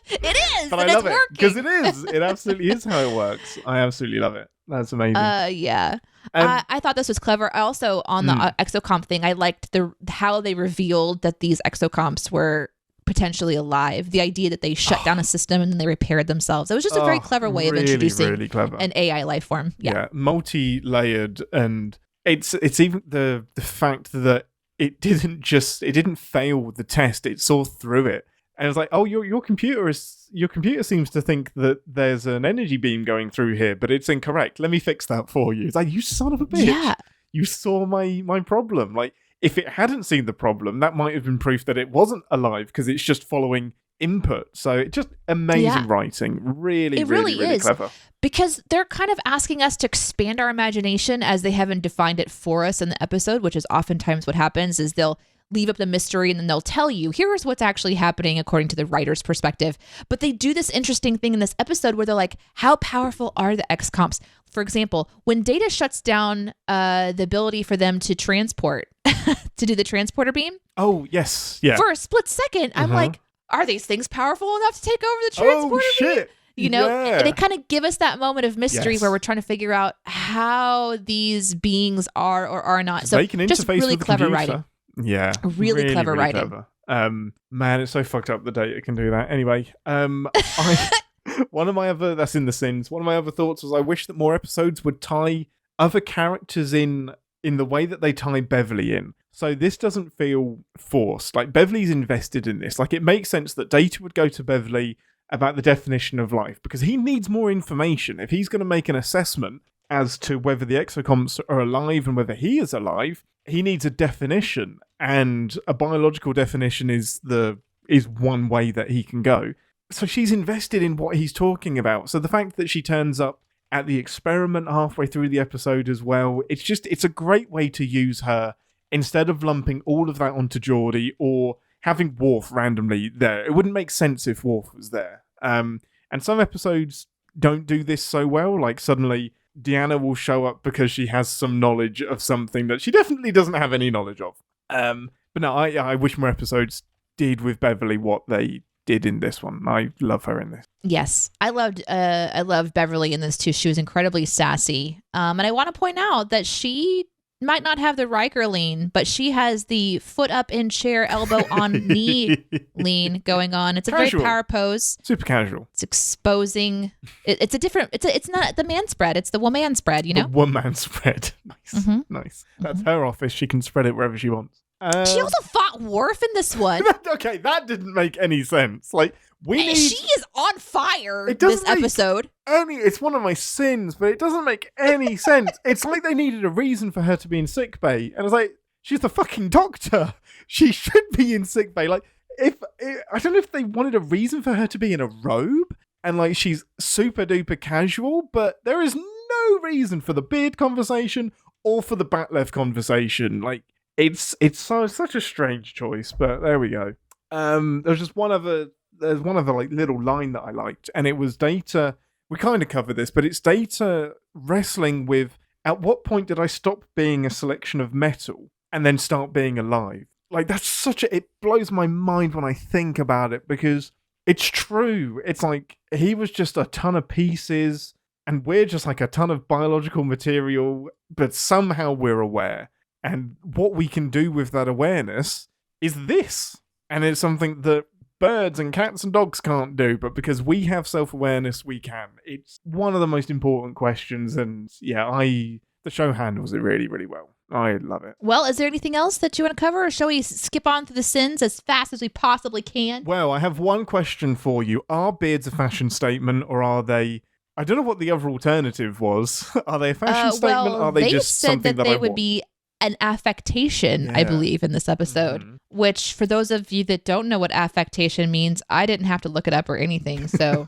It is, but I love it because it is. It absolutely is how it works. I absolutely love it. That's amazing. Yeah. I thought this was clever. I also, on the Exocomp thing, I liked how they revealed that these Exocomps were potentially alive. The idea that they shut down a system and then they repaired themselves. It was just a very clever way of introducing an AI life form. Yeah. Multi-layered, and it's even the fact that it didn't fail the test. It saw through it. And it was like, oh, your computer seems to think that there's an energy beam going through here, but it's incorrect. Let me fix that for you. It's like, you son of a bitch. Yeah. You saw my problem. Like, if it hadn't seen the problem, that might have been proof that it wasn't alive because it's just following input. So just amazing writing. Really clever. Because they're kind of asking us to expand our imagination as they haven't defined it for us in the episode, which is oftentimes what happens is they'll leave up the mystery and then they'll tell you, here's what's actually happening according to the writer's perspective. But they do this interesting thing in this episode where they're like, how powerful are the Excocomps? For example, when Data shuts down the ability for them to transport, to do the transporter beam. Oh, yes. Yeah. For a split second, I'm like, are these things powerful enough to take over the transporter beam? Shit. You know, yeah. And they kind of give us that moment of mystery where we're trying to figure out how these beings are or are not. So they can just interface really with clever the writing. Yeah. Really clever writing. Clever. Man, it's so fucked up the Data can do that. Anyway, that's in the Sins. One of my other thoughts was I wish that more episodes would tie other characters in the way that they tie Beverly in. So this doesn't feel forced. Like, Beverly's invested in this. Like, it makes sense that Data would go to Beverly about the definition of life, because he needs more information. If he's going to make an assessment as to whether the Exocomps are alive and whether he is alive, he needs a definition, and a biological definition is one way that he can go. So she's invested in what he's talking about. So the fact that she turns up at the experiment halfway through the episode as well, it's a great way to use her instead of lumping all of that onto Geordie or having Worf randomly there. It wouldn't make sense if Worf was there. And some episodes don't do this so well. Like, suddenly Deanna will show up because she has some knowledge of something that she definitely doesn't have any knowledge of. But no, I wish more episodes did with Beverly what they did in this one. I love her in this. Yes, I loved Beverly in this too. She was incredibly sassy. And I want to point out that she might not have the Riker lean, but she has the foot up in chair, elbow on knee lean going on. It's a casual. very power pose. Super casual. It's exposing. It's not the man spread. It's the woman spread. You know, the woman spread. Nice, nice. That's her office. She can spread it wherever she wants. She also fought Worf in this one. Okay, that didn't make any sense. Like, she is on fire this episode. It's one of my sins, but it doesn't make any sense. It's like they needed a reason for her to be in sickbay, and it's like, she's the fucking doctor. She should be in sickbay. Like, I don't know if they wanted a reason for her to be in a robe, and like she's super duper casual, but there is no reason for the beard conversation or for the Batlev conversation. Like, it's such a strange choice, but there we go. There's one other like little line that I liked, and it was Data. We kind of covered this, but it's Data wrestling with, at what point did I stop being a selection of metal and then start being alive? Like, it blows my mind when I think about it, because it's true. It's like, he was just a ton of pieces, and we're just like a ton of biological material, but somehow we're aware. And what we can do with that awareness is this. And it's something that birds and cats and dogs can't do, but because we have self-awareness, we can. It's one of the most important questions, and yeah, the show handles it really, really well. I love it. Well, is there anything else that you want to cover, or shall we skip on through the Sins as fast as we possibly can? Well, I have one question for you. Are beards a fashion statement, or are they... I don't know what the other alternative was. Are they a fashion statement? Are they just something that I would be an affectation, I believe, in this episode, which, for those of you that don't know what affectation means, I didn't have to look it up or anything. So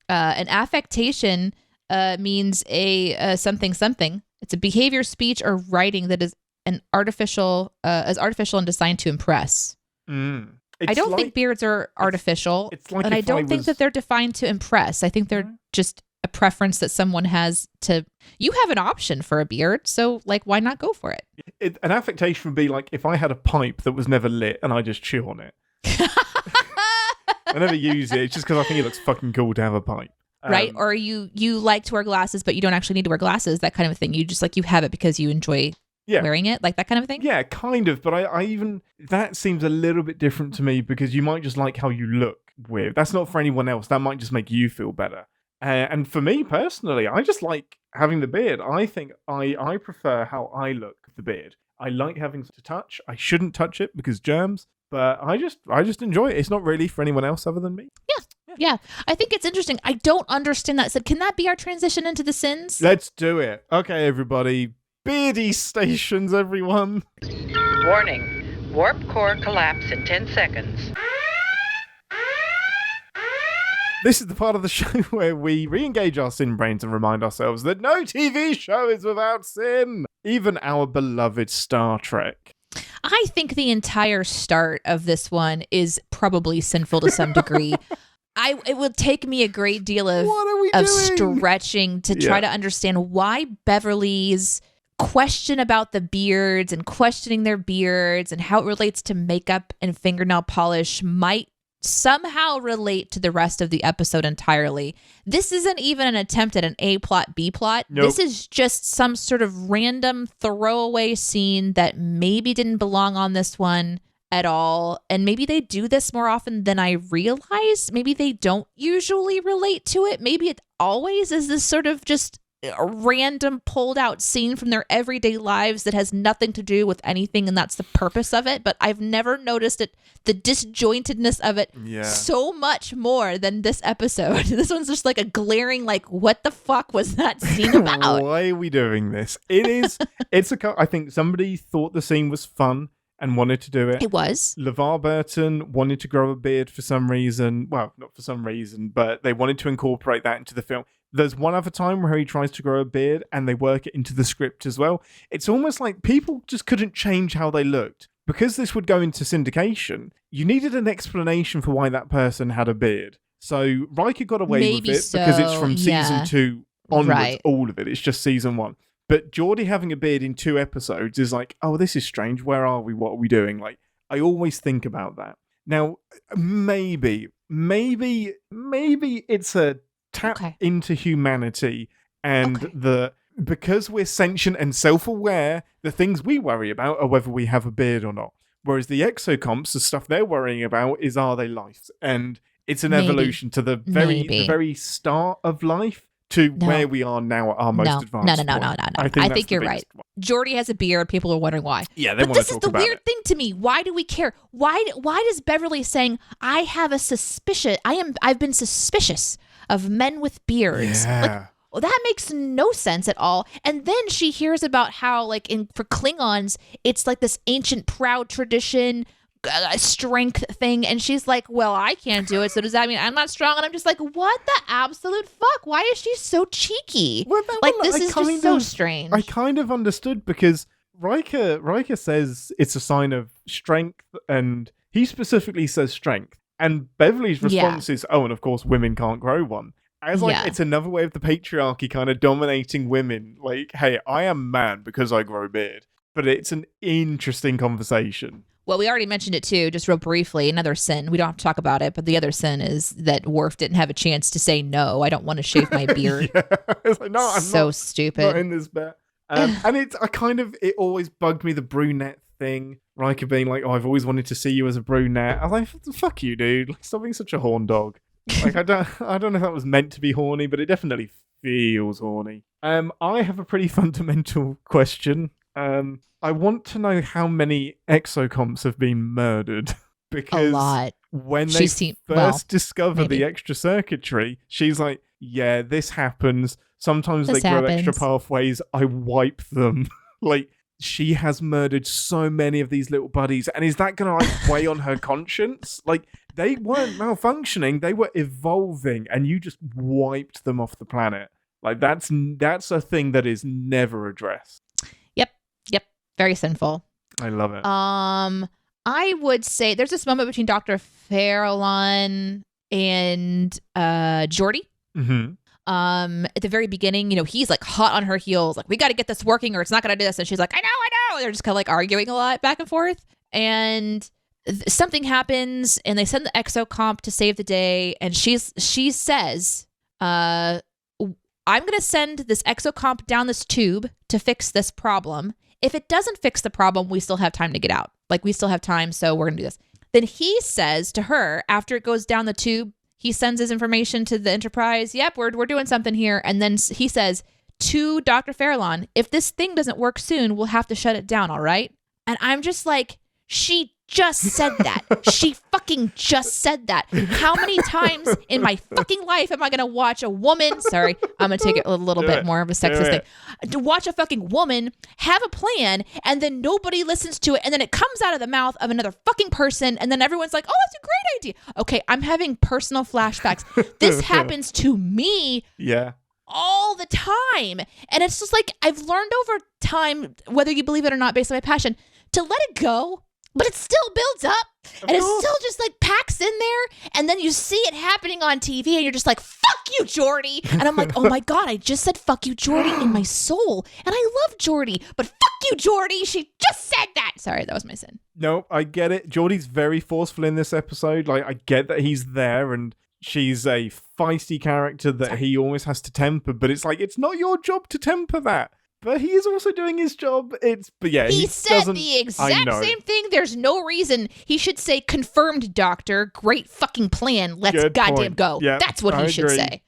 an affectation means a something. It's a behavior, speech, or writing that is artificial and designed to impress. I don't think beards are artificial, and I don't think that they're defined to impress. I think they're just a preference that someone has to... You have an option for a beard, so like, why not go for it? An affectation would be like if I had a pipe that was never lit and I just chew on it. I never use it. It's just because I think it looks fucking cool to have a pipe. Right? Or you like to wear glasses, but you don't actually need to wear glasses, that kind of thing. You just like, you have it because you enjoy wearing it, like that kind of thing? Yeah, kind of. But I even... That seems a little bit different to me, because you might just like how you look weird. That's not for anyone else. That might just make you feel better. And for me personally, I just like having the beard. I think I prefer how I look with the beard. I like having to touch. I shouldn't touch it because germs, but I just enjoy it. It's not really for anyone else other than me. Yeah. I think it's interesting. I don't understand that. So can that be our transition into the Sins? Let's do it. Okay, everybody. Beardy stations, everyone. Warning. Warp core collapse in 10 seconds. This is the part of the show where we re-engage our sin brains and remind ourselves that no TV show is without sin. Even our beloved Star Trek. I think the entire start of this one is probably sinful to some degree. It would take me a great deal of stretching to try to understand why Beverly's question about the beards and questioning their beards and how it relates to makeup and fingernail polish might somehow relate to the rest of the episode entirely. This isn't even an attempt at an A plot, B plot. Nope. This is just some sort of random throwaway scene that maybe didn't belong on this one at all. And maybe they do this more often than I realize. Maybe they don't usually relate to it. Maybe it always is this sort of just a random pulled out scene from their everyday lives that has nothing to do with anything, and that's the purpose of it. But I've never noticed it, the disjointedness of it, so much more than this episode. This one's just like a glaring, like, what the fuck was that scene about? Why are we doing this? I think somebody thought the scene was fun and wanted to do it. It was. LeVar Burton wanted to grow a beard for some reason. Well, not for some reason, but they wanted to incorporate that into the film. There's one other time where he tries to grow a beard and they work it into the script as well. It's almost like people just couldn't change how they looked. Because this would go into syndication, you needed an explanation for why that person had a beard. So Riker got away with it because it's from season 2 onwards, right. All of it. It's just season 1. But Geordi having a beard in 2 episodes is like, oh, this is strange. Where are we? What are we doing? Like, I always think about that. Now, maybe it's a tap into humanity and because we're sentient and self-aware, the things we worry about are whether we have a beard or not. Whereas the Exocomps, the stuff they're worrying about is, are they life? And it's an evolution to the very start of life to where we are now at our most advanced No. I think you're right. Geordi has a beard. People are wondering why. Yeah, but this is the weird thing to me. Why do we care? Why does Beverly saying, I have a suspicion, I've been suspicious of men with beards? Yeah. Like, well, that makes no sense at all. And then she hears about how, like, for Klingons, it's like this ancient, proud tradition, strength thing. And she's like, well, I can't do it. So does that mean I'm not strong? And I'm just like, what the absolute fuck? Why is she so cheeky? This is just so strange. I kind of understood because Riker says it's a sign of strength, and he specifically says strength. And Beverly's response is, oh, and of course, women can't grow one. As it's another way of the patriarchy kind of dominating women. Like, hey, I am man because I grow a beard. But it's an interesting conversation. Well, we already mentioned it too, just real briefly. Another sin. We don't have to talk about it, but the other sin is that Worf didn't have a chance to say no. I don't want to shave my beard. It's like, no, I'm so not, stupid. Not in this bit. And it always bugged me, the brunette thing. Riker being like, oh, I've always wanted to see you as a brunette. I was like, fuck you, dude. Like, stop being such a horn dog. Like, I don't know if that was meant to be horny, but it definitely feels horny. I have a pretty fundamental question. I want to know how many Exocomps have been murdered. Because a lot. When they first discover the extra circuitry, she's like, yeah, this happens. Sometimes they grow extra pathways. I wipe them. Like, she has murdered so many of these little buddies. And is that going to like weigh on her conscience? Like, they weren't malfunctioning. They were evolving. And you just wiped them off the planet. Like, that's a thing that is never addressed. Yep. Very sinful. I love it. I would say there's this moment between Dr. Farallon and Geordi. Mm-hmm. At the very beginning, he's like hot on her heels, like, we got to get this working or it's not going to do this. And she's like, I know. They're just kind of like arguing a lot back and forth. And something happens and they send the Exocomp to save the day. And she says, I'm going to send this Exocomp down this tube to fix this problem. If it doesn't fix the problem, we still have time to get out. Like, we still have time, so we're going to do this. Then he says to her, after it goes down the tube, he sends his information to the Enterprise. Yep, we're doing something here. And then he says to Dr. Farallon, if this thing doesn't work soon, we'll have to shut it down, all right? And I'm just like, she just said that. She fucking just said that. How many times in my fucking life am I going to watch a woman, sorry, I'm going to take it a little bit more of a sexist thing, to watch a fucking woman have a plan and then nobody listens to it and then it comes out of the mouth of another fucking person and then everyone's like, oh, that's a great idea. Okay, I'm having personal flashbacks. This happens to me all the time. And it's just like, I've learned over time, whether you believe it or not, based on my passion, to let it go, but it still builds up. And it still just like packs in there. And then you see it happening on TV and you're just like, fuck you, Geordi. And I'm like, oh my God, I just said fuck you, Geordi in my soul. And I love Geordi, but fuck you, Geordi. She just said that. Sorry, that was my sin. No, I get it. Geordi's very forceful in this episode. Like, I get that he's there and she's a feisty character that he always has to temper. But it's like, it's not your job to temper that. But he is also doing his job. He said the exact same thing. There's no reason he should say, confirmed, doctor. Great fucking plan. Let's goddamn go. Yep, that's what he should say.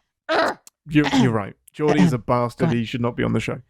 You're right. Geordi's a bastard. He should not be on the show.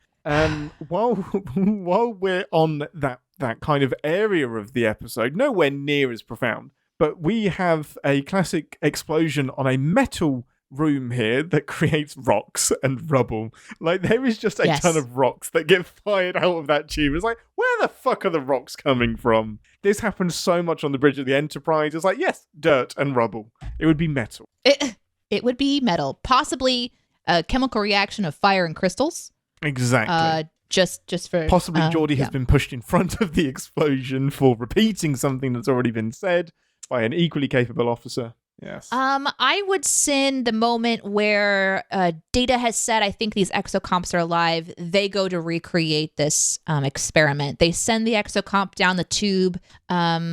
While we're on that kind of area of the episode, nowhere near as profound, but we have a classic explosion on a metal room here that creates rocks and rubble. Like, there is just a ton of rocks that get fired out of that tube. It's like, where the fuck are the rocks coming from? This happens so much on the bridge of the Enterprise. It's like, yes, dirt and rubble. It would be metal. It would be metal. Possibly a chemical reaction of fire and crystals. Exactly. Just for possibly Geordi has been pushed in front of the explosion for repeating something that's already been said by an equally capable officer. Yes. I would sin the moment where Data has said, I think these exocomps are alive. They go to recreate this experiment. They send the exocomp down the tube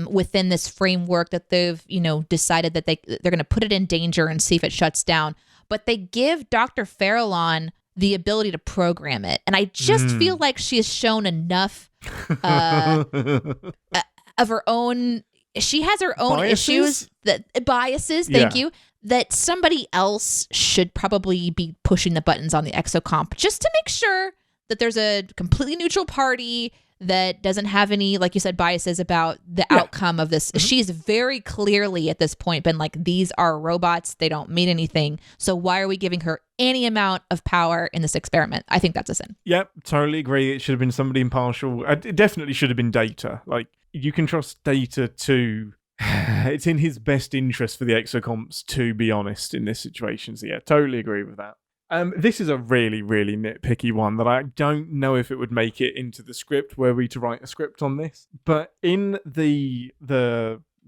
within this framework that they've, decided that they're going to put it in danger and see if it shuts down. But they give Dr. Farallon the ability to program it. And I just feel like she has shown enough of her own... She has her own issues, biases, thank you, that somebody else should probably be pushing the buttons on the exocomp just to make sure that there's a completely neutral party that doesn't have any, like you said, biases about the outcome of this. Mm-hmm. She's very clearly at this point been like, these are robots. They don't mean anything. So why are we giving her any amount of power in this experiment? I think that's a sin. Yep, totally agree. It should have been somebody impartial. It definitely should have been Data. Like, you can trust Data to... It's in his best interest for the exocomps to be honest in this situation. So yeah, totally agree with that. This is a really, really nitpicky one that I don't know if it would make it into the script were we to write a script on this. But in the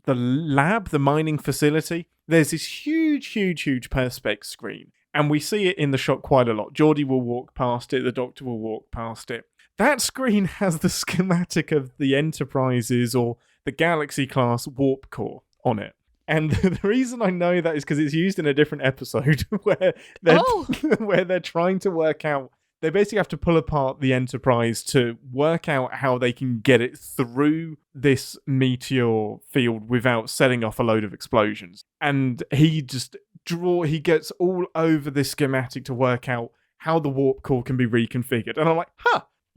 lab, the mining facility, there's this huge perspex screen. And we see it in the shot quite a lot. Geordi will walk past it. The Doctor will walk past it. That screen has the schematic of the Enterprises or the Galaxy class warp core on it. And the reason I know that is because it's used in a different episode where they're trying to work out. They basically have to pull apart the Enterprise to work out how they can get it through this meteor field without setting off a load of explosions. And he gets all over this schematic to work out how the warp core can be reconfigured. And I'm like,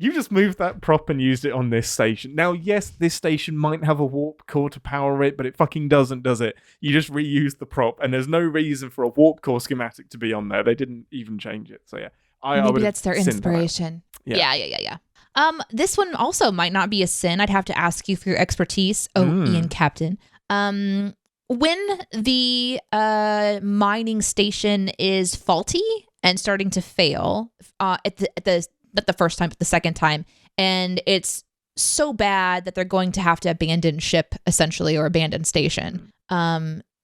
you just moved that prop and used it on this station. Now, yes, this station might have a warp core to power it, but it fucking doesn't, does it? You just reuse the prop, and there's no reason for a warp core schematic to be on there. They didn't even change it. So yeah, maybe that's their inspiration. Yeah. This one also might not be a sin. I'd have to ask you for your expertise. Ian Captain. When the mining station is faulty and starting to fail not the first time, but the second time. And it's so bad that they're going to have to abandon ship, essentially, or abandon station.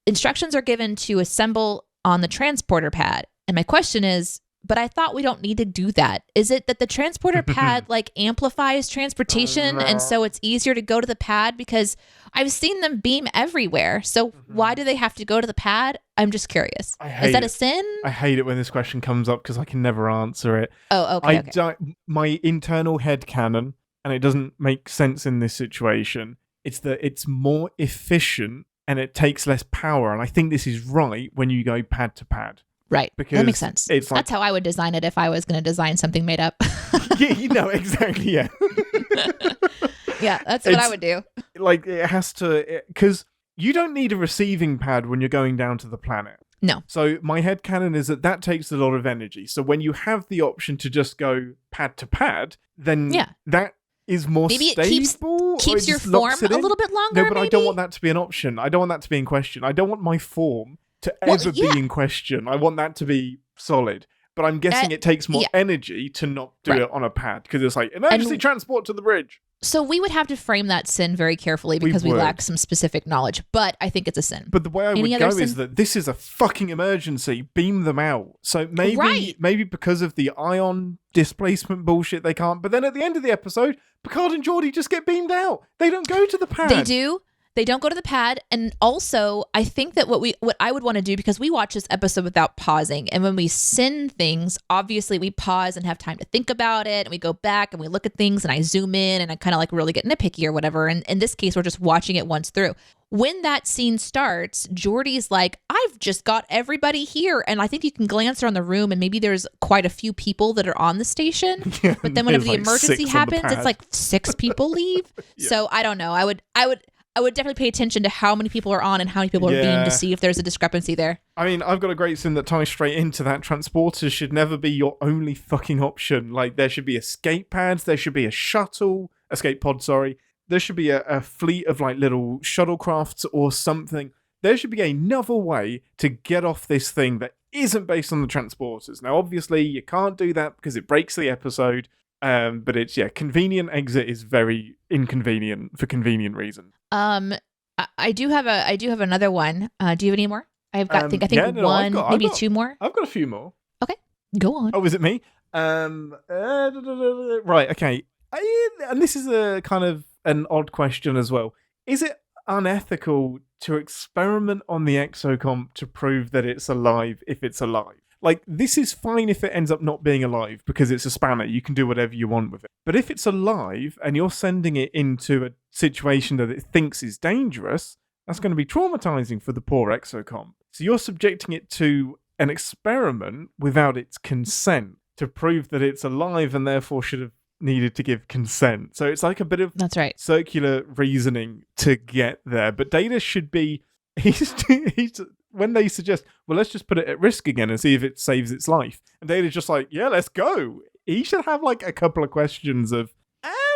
Instructions are given to assemble on the transporter pad. And my question is, but I thought we don't need to do that. Is it that the transporter pad amplifies transportation and so it's easier to go to the pad? Because I've seen them beam everywhere. So why do they have to go to the pad? I'm just curious. Is that a sin? I hate it when this question comes up because I can never answer it. Oh, okay. My internal headcanon, and it doesn't make sense in this situation, it's that it's more efficient and it takes less power. And I think this is right when you go pad to pad. Right. Because that makes sense. That's how I would design it if I was going to design something made up. Yeah, exactly. Yeah. Yeah, that's what I would do. Like, it has to, because you don't need a receiving pad when you're going down to the planet. No. So my headcanon is that takes a lot of energy. So when you have the option to just go pad to pad, then that is more stable. It keeps your form a little bit longer. No, but maybe? I don't want that to be an option. I don't want that to be in question. I don't want my form to ever be in question. I want that to be solid. But I'm guessing it takes more energy to not do it on a pad because it's like emergency transport to the bridge. So we would have to frame that sin very carefully because we lack some specific knowledge, but I think it's a sin. But the way I would go is that this is a fucking emergency. Beam them out. So maybe because of the ion displacement bullshit they can't. But then at the end of the episode, Picard and Geordi just get beamed out. They don't go to the pad. They do. They don't go to the pad. And also, I think that what I would want to do, because we watch this episode without pausing, and when we sin things, obviously we pause and have time to think about it, and we go back and we look at things, and I zoom in and I kind of like really get nitpicky or whatever. And in this case, we're just watching it once through. When that scene starts, Geordi's like, I've just got everybody here. And I think you can glance around the room and maybe there's quite a few people that are on the station. Yeah, but then whenever the emergency happens, it's like 6 people leave. Yeah. So I don't know. I would definitely pay attention to how many people are on and how many people are beamed to see if there's a discrepancy there. I mean, I've got a great sin that ties straight into that. Transporters should never be your only fucking option. Like, there should be escape pads. There should be a escape pod, sorry. There should be a fleet of like little shuttlecrafts or something. There should be another way to get off this thing that isn't based on the transporters. Now, obviously, you can't do that because it breaks the episode. But it's, convenient exit is very inconvenient for convenient reasons. I do have another one. Do you have any more? I think maybe 2 more. I've got a few more. Okay, go on. Oh, is it me? Right, okay. And this is a kind of an odd question as well. Is it unethical to experiment on the Exocomp to prove that it's alive if it's alive? Like, this is fine if it ends up not being alive because it's a spanner. You can do whatever you want with it. But if it's alive and you're sending it into a situation that it thinks is dangerous, that's going to be traumatizing for the poor Exocomp. So you're subjecting it to an experiment without its consent to prove that it's alive and therefore should have needed to give consent. So it's like a bit of circular reasoning to get there. But Data should be... He's when they suggest, well, let's just put it at risk again and see if it saves its life. And Data's just like, yeah, let's go. He should have like a couple of questions of,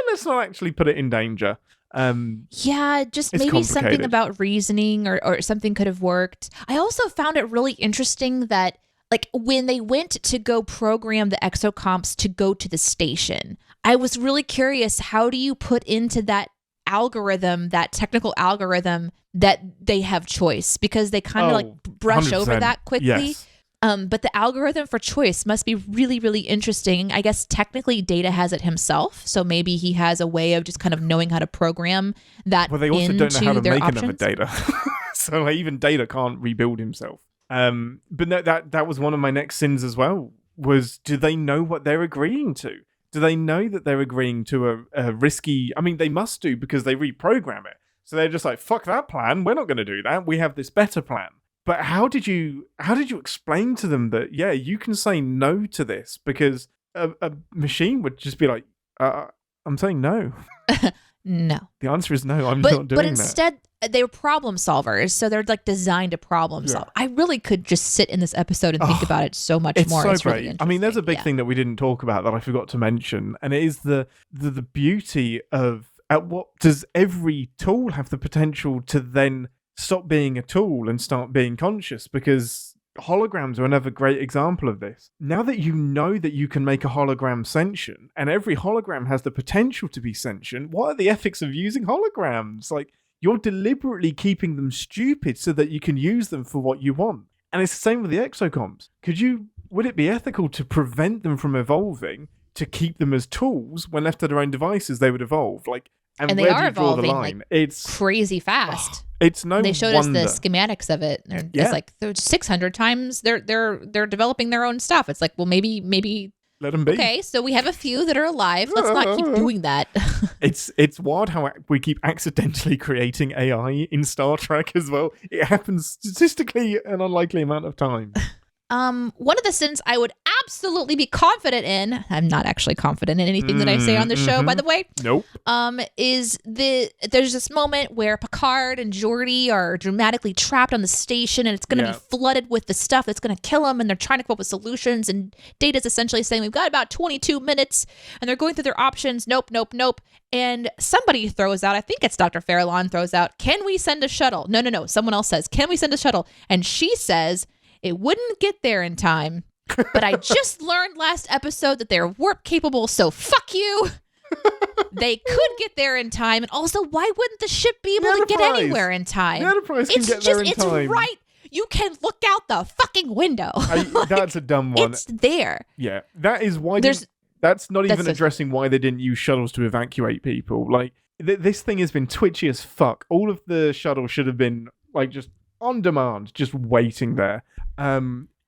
let's not actually put it in danger. Just maybe something about reasoning or something could have worked. I also found it really interesting that like when they went to go program the Exocomps to go to the station, I was really curious, how do you put into that algorithm, that technical algorithm, that they have choice? Because they kind of like brush 100%. Over that quickly. Yes. But the algorithm for choice must be really, really interesting. I guess technically Data has it himself, so maybe he has a way of just kind of knowing how to program that. Well, they also don't know how to make another Data, so like, even Data can't rebuild himself. But no, that was one of my next sins as well. Was, do they know what they're agreeing to? Do they know that they're agreeing to a risky... I mean, they must do because they reprogram it. So they're just like, fuck that plan. We're not going to do that. We have this better plan. But how did you explain to them that, you can say no to this? Because a machine would just be like, I'm saying no. No. The answer is no, I'm not doing that. But instead, they were problem solvers, so they're like designed to problem solve. I really could just sit in this episode and think about it so much more. So it's great. Really, I mean, there's a big thing that we didn't talk about that I forgot to mention, and it is the beauty of what does every tool have the potential to then stop being a tool and start being conscious? Because holograms are another great example of this. Now that you know that you can make a hologram sentient, and every hologram has the potential to be sentient, what are the ethics of using holograms? Like, you're deliberately keeping them stupid so that you can use them for what you want. And it's the same with the Exocomps. Would it be ethical to prevent them from evolving, to keep them as tools? When left to their own devices, they would evolve. Like, and they where are do you draw evolving the line? like It's crazy fast. It's no They showed wonder. us the schematics of it. It's like 600 times they're developing their own stuff. It's like, well, maybe let them be. Okay, so we have a few that are alive. Let's not keep doing that. It's wild how we keep accidentally creating AI in Star Trek as well. It happens statistically an unlikely amount of time. One of the sins I would absolutely be confident in, I'm not actually confident in anything that I say on the show, by the way. Nope. There's this moment where Picard and Geordi are dramatically trapped on the station, and it's going to be flooded with the stuff that's going to kill them, and they're trying to come up with solutions, and Data's essentially saying, we've got about 22 minutes, and they're going through their options. Nope. And somebody throws out, I think it's Dr. Farallon throws out, can we send a shuttle? No. Someone else says, can we send a shuttle? And she says, it wouldn't get there in time. But I just learned last episode that they're warp capable, so fuck you. They could get there in time, and also, why wouldn't the ship be able to get anywhere in time? The Enterprise can get there in time. It's right. You can look out the fucking window. That's a dumb one. It's there. Yeah, that is why. That's not even addressing why they didn't use shuttles to evacuate people. Like, this thing has been twitchy as fuck. All of the shuttles should have been, like, just on demand, just waiting there.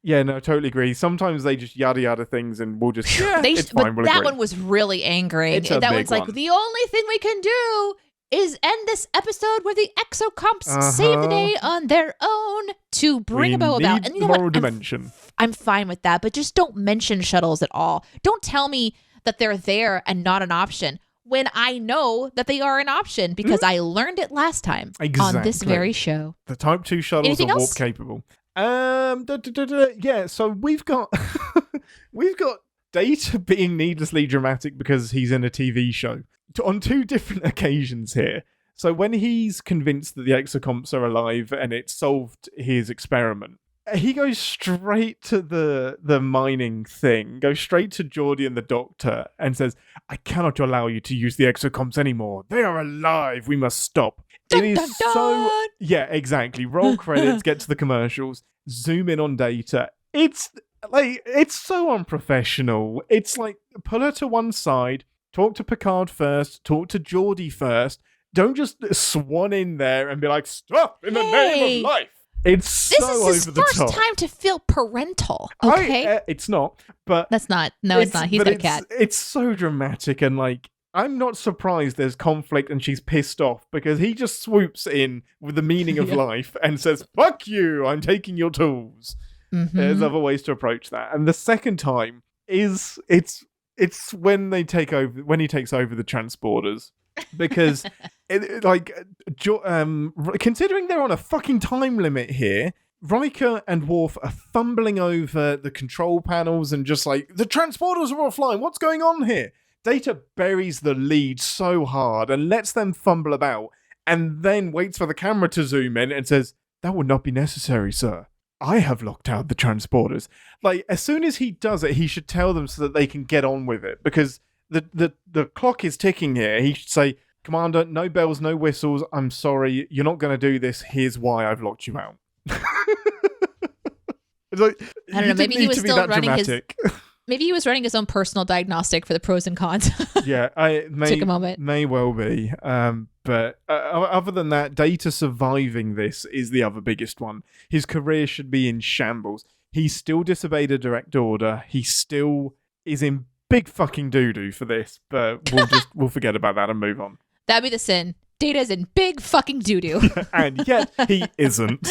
Yeah, no, totally agree. Sometimes they just yada yada things and we'll just, it's fine, but that one was really angry. That one's like, the only thing we can do is end this episode where the Exocomps save the day on their own to bring about. And you know moral what? dimension. I'm fine with that, but just don't mention shuttles at all. Don't tell me that they're there and not an option when I know that they are an option because I learned it last time on this very show. The Type 2 shuttles are warp capable. Yeah, so we've got Data being needlessly dramatic because he's in a TV show on 2 different occasions here. So when he's convinced that the Exocomps are alive and it's solved his experiment, he goes straight to the mining thing, goes straight to Geordi and the Doctor and says, I cannot allow you to use the Exocomps anymore. They are alive. We must stop. Dun, it is dun, dun. so... Yeah, exactly. Roll credits, get to the commercials, zoom in on Data. It's so unprofessional. It's like, pull her to one side, talk to Picard first, talk to Geordi first. Don't just swan in there and be like, stop in the name of life. It's so over the top. This is his first time to feel parental, okay? It's not, but... That's not. No, it's not. He's got a cat. It's so dramatic and like, I'm not surprised there's conflict and she's pissed off because he just swoops in with the meaning of life and says, fuck you, I'm taking your tools. Mm-hmm. There's other ways to approach that. And the second time is it's when he takes over the transporters. Because considering they're on a fucking time limit here, Riker and Worf are fumbling over the control panels and just like, the transporters are offline, what's going on here? Data buries the lead so hard and lets them fumble about and then waits for the camera to zoom in and says, that would not be necessary, sir. I have locked out the transporters. Like, as soon as he does it, he should tell them so that they can get on with it because the clock is ticking here. He should say, Commander, no bells, no whistles. I'm sorry. You're not going to do this. Here's why I've locked you out. It's like, I don't know. Maybe he was still running Maybe he was running his own personal diagnostic for the pros and cons. Yeah, took a moment. May well be. But other than that, Data surviving this is the other biggest one. His career should be in shambles. He still disobeyed a direct order. He still is in big fucking doo-doo for this. But we'll forget about that and move on. That'd be the sin. Data's in big fucking doo-doo. And yet he isn't.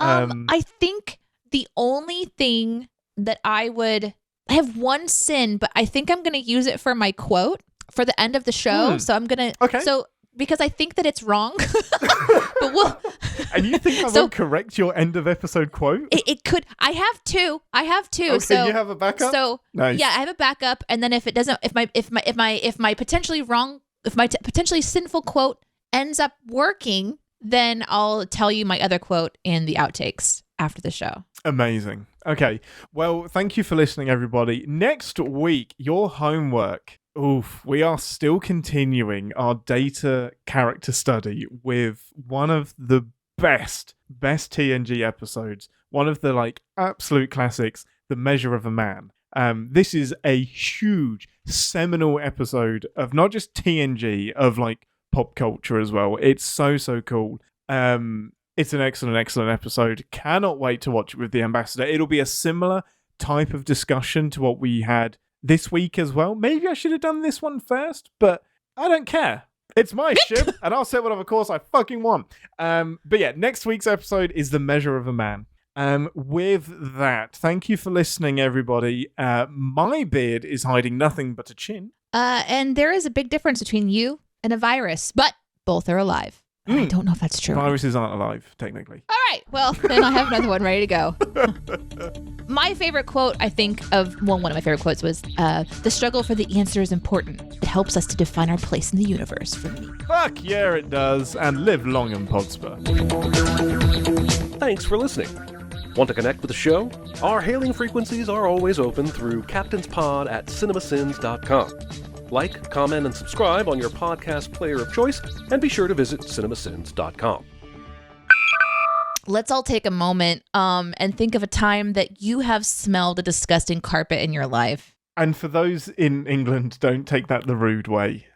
I think the only thing that I have one sin, but I think I'm going to use it for my quote for the end of the show. So I'm going to... Okay. So, because I think that it's wrong. But and you think I won't correct your end of episode quote? It could. I have two. Okay, so you have a backup? So nice. Yeah, I have a backup. And then if it doesn't, if my potentially sinful quote ends up working, then I'll tell you my other quote in the outtakes after the show. Amazing. Okay. Well, thank you for listening, everybody. Next week, your homework. We are still continuing our Data character study with one of the best TNG episodes. One of the absolute classics, The Measure of a Man. This is a huge seminal episode of not just TNG, of pop culture as well. It's so cool. It's an excellent episode. Cannot wait to watch it with the Ambassador. It'll be a similar type of discussion to what we had this week as well. Maybe I should have done this one first, but I don't care. It's my ship, and I'll set whatever course I fucking want. But yeah, next week's episode is The Measure of a Man. With that, thank you for listening, everybody. My beard is hiding nothing but a chin. And there is a big difference between you and a virus, but both are alive. I don't know if that's true. Viruses aren't alive, technically. All right. Well, then I have another one ready to go. My favorite quote, I think, one of my favorite quotes was, the struggle for the answer is important. It helps us to define our place in the universe for me. Fuck yeah, it does. And live long and Podsper. Thanks for listening. Want to connect with the show? Our hailing frequencies are always open through captainspod@cinemasins.com. Like, comment, and subscribe on your podcast player of choice, and be sure to visit cinemasins.com. Let's all take a moment and think of a time that you have smelled a disgusting carpet in your life. And for those in England, don't take that the rude way.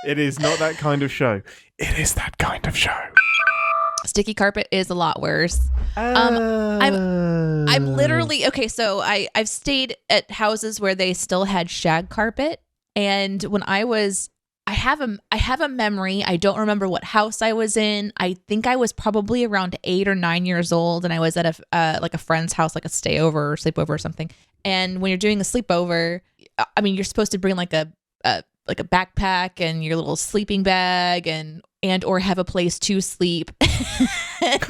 It is not that kind of show. It is that kind of show. Sticky carpet is a lot worse. I'm literally okay. So I've stayed at houses where they still had shag carpet, and when I have a memory. I don't remember what house I was in. I think I was probably around 8 or 9 years old, and I was at a friend's house, like a stayover or sleepover or something. And when you're doing a sleepover, I mean, you're supposed to bring like a backpack and your little sleeping bag and or have a place to sleep. And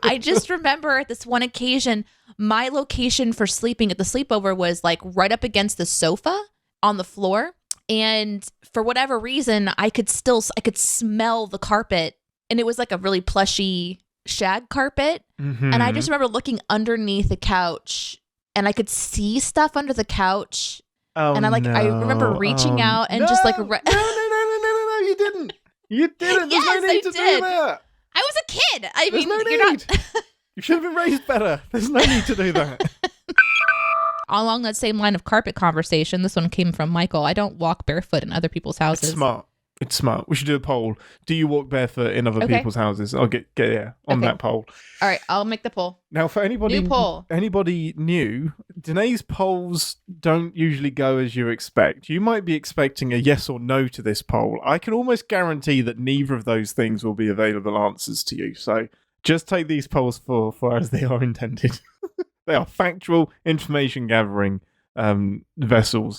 I just remember at this one occasion, my location for sleeping at the sleepover was like right up against the sofa on the floor. And for whatever reason, I could smell the carpet, and it was like a really plushy shag carpet. Mm-hmm. And I just remember looking underneath the couch, and I could see stuff under the couch. Oh, and I remember reaching out and just like... No, you didn't. You didn't. There's no need to do that. I was a kid. There's no need. You should have been raised better. There's no need to do that. Along that same line of carpet conversation, this one came from Michael. I don't walk barefoot in other people's houses. It's smart. We should do a poll. Do you walk barefoot in other people's houses? I'll get on that poll. All right, I'll make the poll. Now, for anybody new poll. Anybody new, Deneé's polls don't usually go as you expect. You might be expecting a yes or no to this poll. I can almost guarantee that neither of those things will be available answers to you. So just take these polls for as they are intended. They are factual information gathering vessels.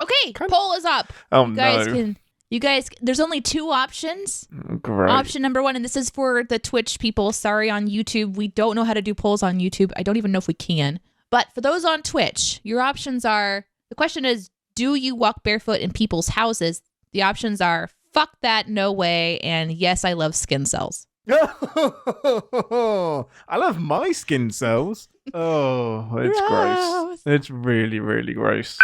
Okay, poll is up. Oh, You guys, there's only 2 options. Great. Option number 1, and this is for the Twitch people. Sorry, on YouTube, we don't know how to do polls on YouTube. I don't even know if we can. But for those on Twitch, your options are, the question is, do you walk barefoot in people's houses? The options are, fuck that, no way, and yes, I love skin cells. I love my skin cells. Oh, it's gross. It's really, really gross.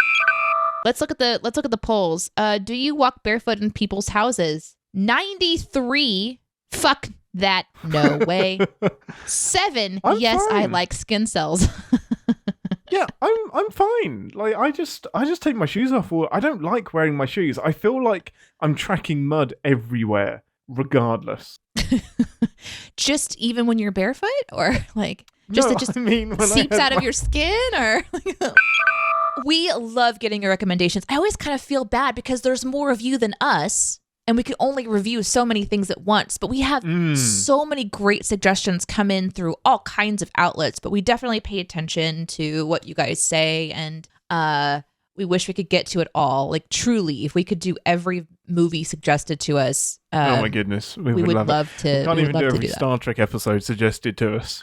Let's look at the polls. Do you walk barefoot in people's houses? 93. Fuck that. No way. 7. Yes, fine. I like skin cells. Yeah, I'm fine. Like I just take my shoes off. Or I don't like wearing my shoes. I feel like I'm tracking mud everywhere, regardless. Just even when you're barefoot, or like just no, it just when seeps out of your skin, or. We love getting your recommendations. I always kind of feel bad because there's more of you than us, and we can only review so many things at once. But we have so many great suggestions come in through all kinds of outlets. But we definitely pay attention to what you guys say, and we wish we could get to it all. Like truly, if we could do every movie suggested to us, oh my goodness, we would love to. We can't even do every Star Trek episode suggested to us.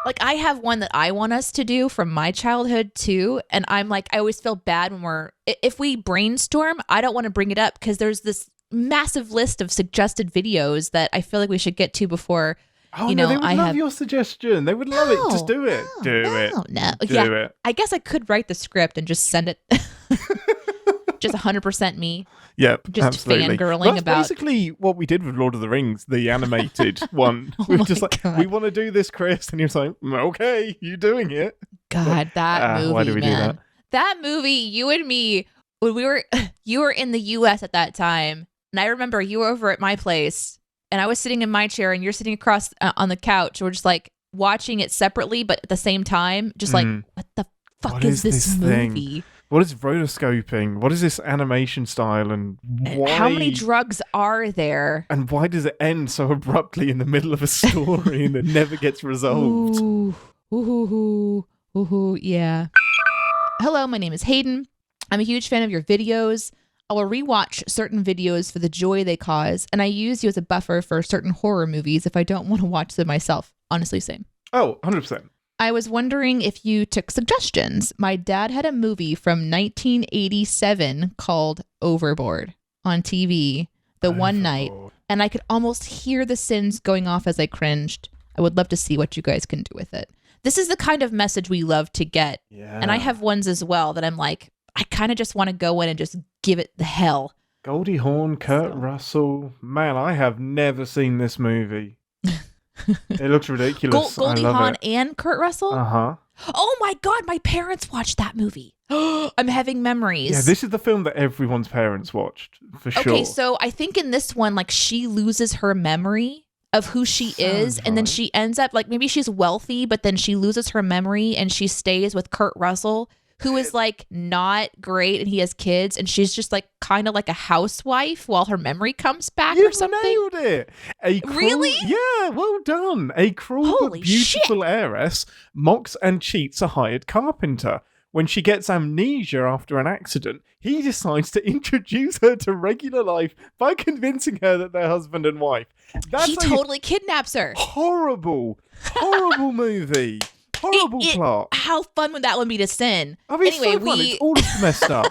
Like, I have one that I want us to do from my childhood, too. And I'm like, I always feel bad when if we brainstorm, I don't want to bring it up because there's this massive list of suggested videos that I feel like we should get to before, they would love your suggestion. They would love it. Just do it. Do it. I guess I could write the script and just send it. Just 100% me. Yep, just absolutely. Fangirling about. Basically what we did with Lord of the Rings, the animated one. We were just like, we want to do this, Chris, and he was like, okay, you doing it? God, that movie. Why did we do that? That movie, you and me, when you were in the U.S. at that time, and I remember you were over at my place, and I was sitting in my chair, and you're sitting across on the couch. We're just like watching it separately, but at the same time, just like, what the fuck is this movie? Thing? What is rotoscoping? What is this animation style? And why? How many drugs are there? And why does it end so abruptly in the middle of a story and it never gets resolved? Yeah. Hello, my name is Hayden. I'm a huge fan of your videos. I will rewatch certain videos for the joy they cause, and I use you as a buffer for certain horror movies if I don't want to watch them myself. Honestly, same. Oh, 100%. I was wondering if you took suggestions. My dad had a movie from 1987 called Overboard on TV one night, and I could almost hear the sins going off as I cringed. I would love to see what you guys can do with it. This is the kind of message we love to get. Yeah. And I have ones as well that I'm like, I kind of just want to go in and just give it the hell. Goldie Hawn, Kurt Russell. Man, I have never seen this movie. It looks ridiculous. Goldie Hawn and Kurt Russell? Uh-huh. Oh my God, my parents watched that movie. I'm having memories. Yeah, this is the film that everyone's parents watched, for sure. Okay, so I think in this one, like, she loses her memory of who she is, and then she ends up, like, maybe she's wealthy, but then she loses her memory, and she stays with Kurt Russell, who is, like, not great, and he has kids, and she's just, like, kind of like a housewife while her memory comes back or something. You nailed it. Really? Yeah, well done. A cruel but beautiful heiress mocks and cheats a hired carpenter. When she gets amnesia after an accident, he decides to introduce her to regular life by convincing her that they're husband and wife. He totally kidnaps her. Horrible movie. Horrible plot. How fun would that one be to sin? I mean, anyway, so fun. It's all messed up.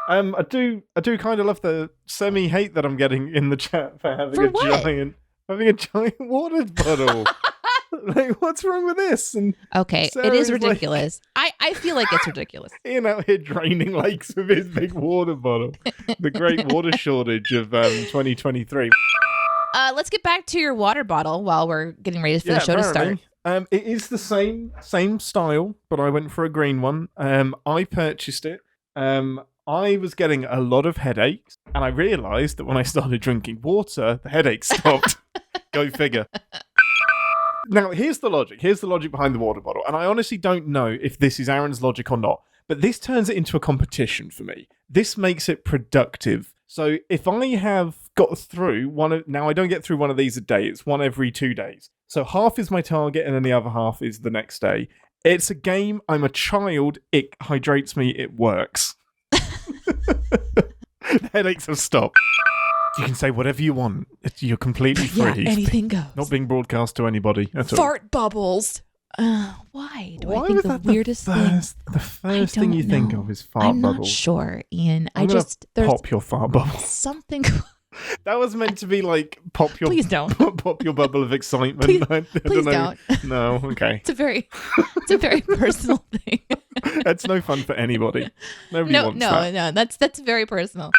I do kind of love the semi-hate that I'm getting in the chat for having a giant water bottle. Like, what's wrong with this? And okay, Sarah's it is ridiculous. Like, I feel like it's ridiculous. Ian out here draining lakes with his big water bottle. The great water shortage of 2023. Let's get back to your water bottle while we're getting ready for the show to start. It is the same style, but I went for a green one. I purchased it. I was getting a lot of headaches, and I realised that when I started drinking water, the headaches stopped. Go figure. Now, here's the logic. Here's the logic behind the water bottle. And I honestly don't know if this is Aaron's logic or not, but this turns it into a competition for me. This makes it productive. So if I have got through now I don't get through one of these a day, it's one every 2 days. So half is my target and then the other half is the next day. It's a game. I'm a child. It hydrates me. It works. The headaches have stopped. You can say whatever you want. You're completely free. Yeah, anything goes. Not being broadcast to anybody at all. Fart bubbles. Why do I think the weirdest thing? The first thing you think of is fart bubbles. I'm not sure, Ian. There's pop your fart bubble. Something. That was meant to be like pop your. Please don't. Pop your bubble of excitement. Please don't. No, okay. It's a very personal thing. That's no fun for anybody. Nobody wants that. No. That's very personal.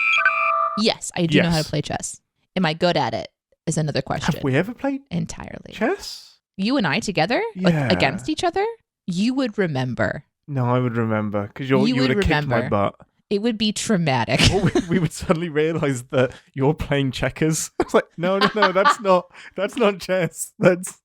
Yes, I do know how to play chess. Am I good at it? Is another question. Have we ever played entirely chess? You and I together, like against each other? You would remember. No, I would remember because you would have kicked my butt. It would be traumatic. We would suddenly realise that you're playing checkers. I was like, no, that's not chess. That's.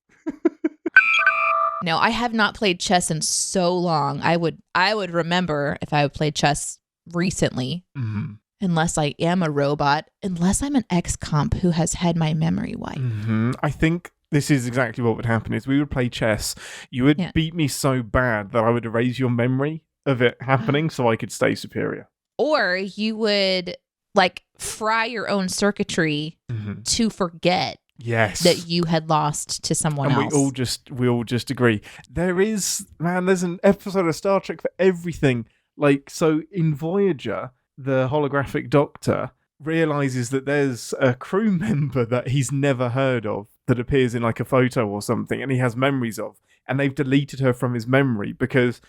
No, I have not played chess in so long. I would remember if I would play chess recently. Mm-hmm. Unless I am a robot, unless I'm an Exocomp who has had my memory wiped. Mm-hmm. I think this is exactly what would happen is we would play chess. You would beat me so bad that I would erase your memory of it happening so I could stay superior. Or you would like fry your own circuitry to forget that you had lost to someone else. And we all just agree. There's an episode of Star Trek for everything. Like, so in Voyager, the holographic doctor realizes that there's a crew member that he's never heard of that appears in like a photo or something and he has memories of, and they've deleted her from his memory because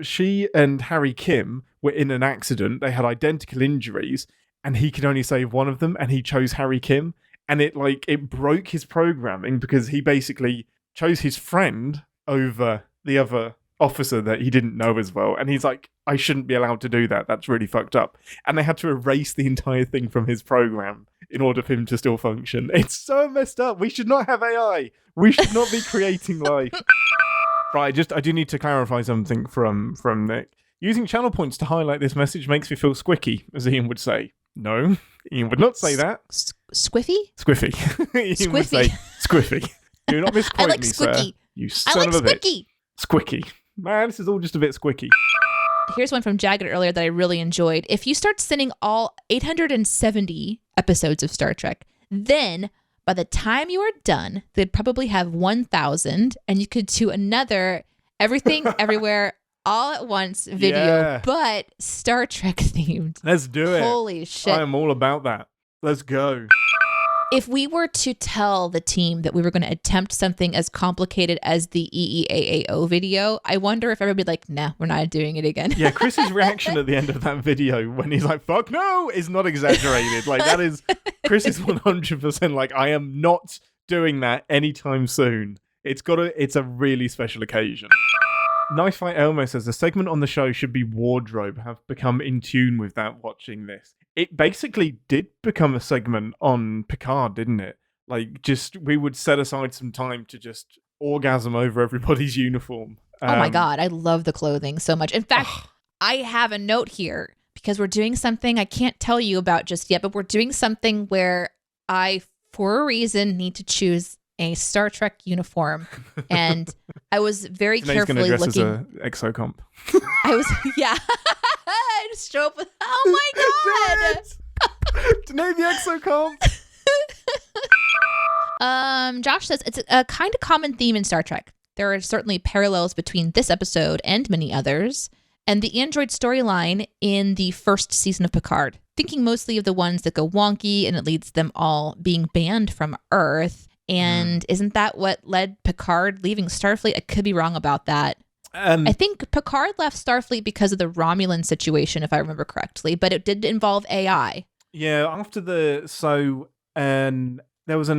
she and Harry Kim were in an accident. They had identical injuries and he could only save one of them and he chose Harry Kim, and it broke his programming because he basically chose his friend over the other officer that he didn't know as well, and he's like, I shouldn't be allowed to do that, that's really fucked up, and they had to erase the entire thing from his program in order for him to still function. It's so messed up. We should not have AI. We should not be creating life. Right, I do need to clarify something from Nick. Using channel points to highlight this message makes me feel squicky, as Ian would say. No, Ian would not say that. Squiffy? Squiffy. Ian would say squiffy. Do not misquote me, squicky. Sir. You son of a bitch. Squicky. Man, this is all just a bit squicky. Here's one from Jagged earlier that I really enjoyed. If you start sending all 870 episodes of Star Trek, then by the time you are done, they'd probably have 1,000, and you could do another Everything, Everywhere, All at Once video, but Star Trek themed. Let's do it. Holy shit. I am all about that. Let's go. If we were to tell the team that we were going to attempt something as complicated as the EEAAO video, I wonder if everybody would be like, nah, we're not doing it again. Yeah, Chris's reaction at the end of that video when he's like, fuck no, is not exaggerated. Like, that is, Chris is 100% like, I am not doing that anytime soon. It's a really special occasion. Knife Fight Elmo says the segment on the show should be wardrobe. Have become in tune with that watching this. It basically did become a segment on Picard, didn't it? Like, just we would set aside some time to just orgasm over everybody's uniform. Oh my God, I love the clothing so much. In fact, I have a note here because we're doing something I can't tell you about just yet, but we're doing something where I, for a reason, need to choose a Star Trek uniform, and I was very carefully looking. As a Exocomp. I was, yeah. I just show up with, oh my God! Deneé the Exocomp. Josh says it's a kind of common theme in Star Trek. There are certainly parallels between this episode and many others, and the android storyline in the first season of Picard. Thinking mostly of the ones that go wonky, and it leads them all being banned from Earth. And isn't that what led Picard leaving Starfleet? I could be wrong about that. I think Picard left Starfleet because of the Romulan situation, if I remember correctly, but it did involve AI. Yeah, after there was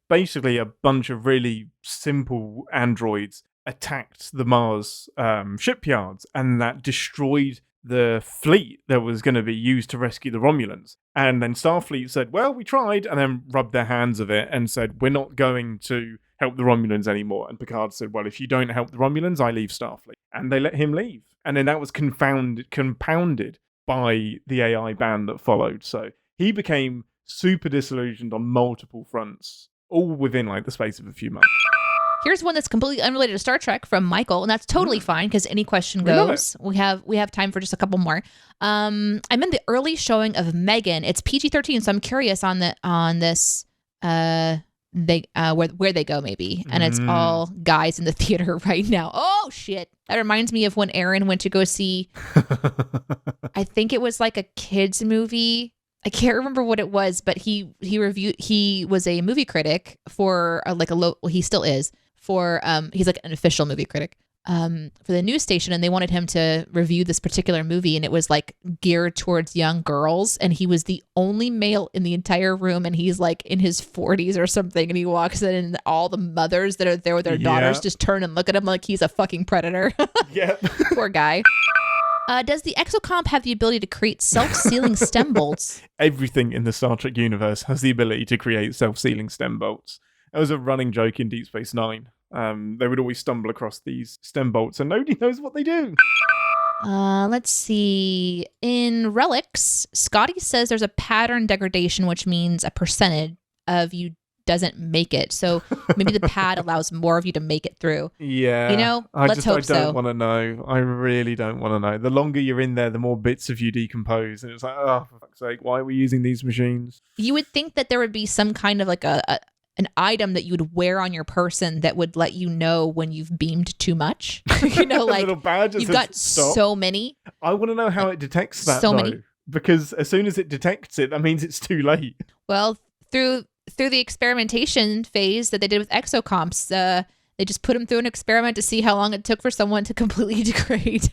basically a bunch of really simple androids attacked the Mars shipyards, and that destroyed the fleet that was going to be used to rescue the Romulans. And then Starfleet said, well, we tried, and then rubbed their hands of it and said, we're not going to help the Romulans anymore. And Picard said, well, if you don't help the Romulans, I leave Starfleet. And they let him leave. And then that was compounded by the AI ban that followed. So he became super disillusioned on multiple fronts, all within like the space of a few months. Here's one that's completely unrelated to Star Trek from Michael, and that's totally fine because any question goes. We have time for just a couple more. I'm in the early showing of Megan. It's PG-13, so I'm curious on this. Where they go maybe, and it's all guys in the theater right now. Oh shit! That reminds me of when Aaron went to go see. I think it was like a kids movie. I can't remember what it was, but he was a movie critic for he still is. He's like an official movie critic for the news station, and they wanted him to review this particular movie, and it was like geared towards young girls, and he was the only male in the entire room, and he's like in his 40s or something, and he walks in, and all the mothers that are there with their daughters just turn and look at him like he's a fucking predator. Yeah. Poor guy. Does the Exocomp have the ability to create self-sealing stem bolts? Everything in the Star Trek universe has the ability to create self-sealing stem bolts. It was a running joke in Deep Space Nine. They would always stumble across these stem bolts and nobody knows what they do. Let's see. In Relics, Scotty says there's a pattern degradation, which means a percentage of you doesn't make it. So maybe the pad allows more of you to make it through. Yeah. You know, let's hope so. I don't want to know. I really don't want to know. The longer you're in there, the more bits of you decompose. And it's like, oh, for fuck's sake, why are we using these machines? You would think that there would be some kind of like an item that you would wear on your person that would let you know when you've beamed too much. You know, like little badge you've got stop. So many. I want to know how it detects that, so many. Because as soon as it detects it, that means it's too late. Well, through the experimentation phase that they did with Exocomps, they just put them through an experiment to see how long it took for someone to completely degrade.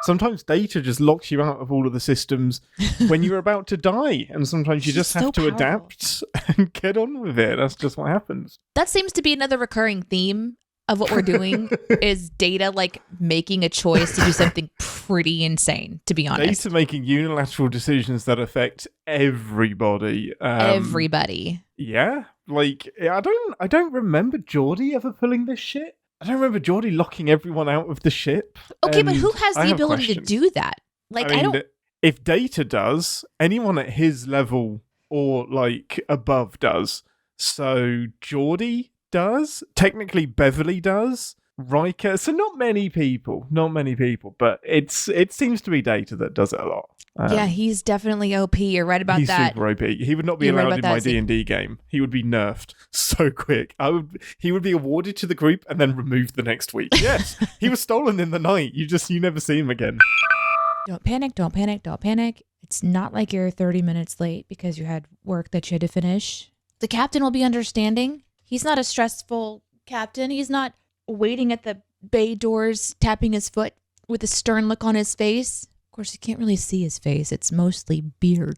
Sometimes data just locks you out of all of the systems when you're about to die. And sometimes you just have to adapt and get on with it. That's just what happens. That seems to be another recurring theme of what we're doing is data like making a choice to do something pretty insane, to be honest. Data making unilateral decisions that affect everybody. Everybody. Yeah. Like, I don't remember Geordi ever pulling this shit. I don't remember Geordi locking everyone out of the ship. Okay, but who has the ability to do that? Like, I don't... If Data does, anyone at his level or, like, above does. So Geordi does. Technically, Beverly does. Riker. So not many people, but it seems to be Data that does it a lot. Yeah, he's definitely OP. You're right about that. He's super OP. He would not be allowed in my D&D game. He would be nerfed so quick. He would be awarded to the group and then removed the next week. Yes, he was stolen in the night. You never see him again. Don't panic, don't panic, don't panic. It's not like you're 30 minutes late because you had work that you had to finish. The captain will be understanding. He's not a stressful captain. He's not waiting at the bay doors, tapping his foot with a stern look on his face. Of course, you can't really see his face. It's mostly beard.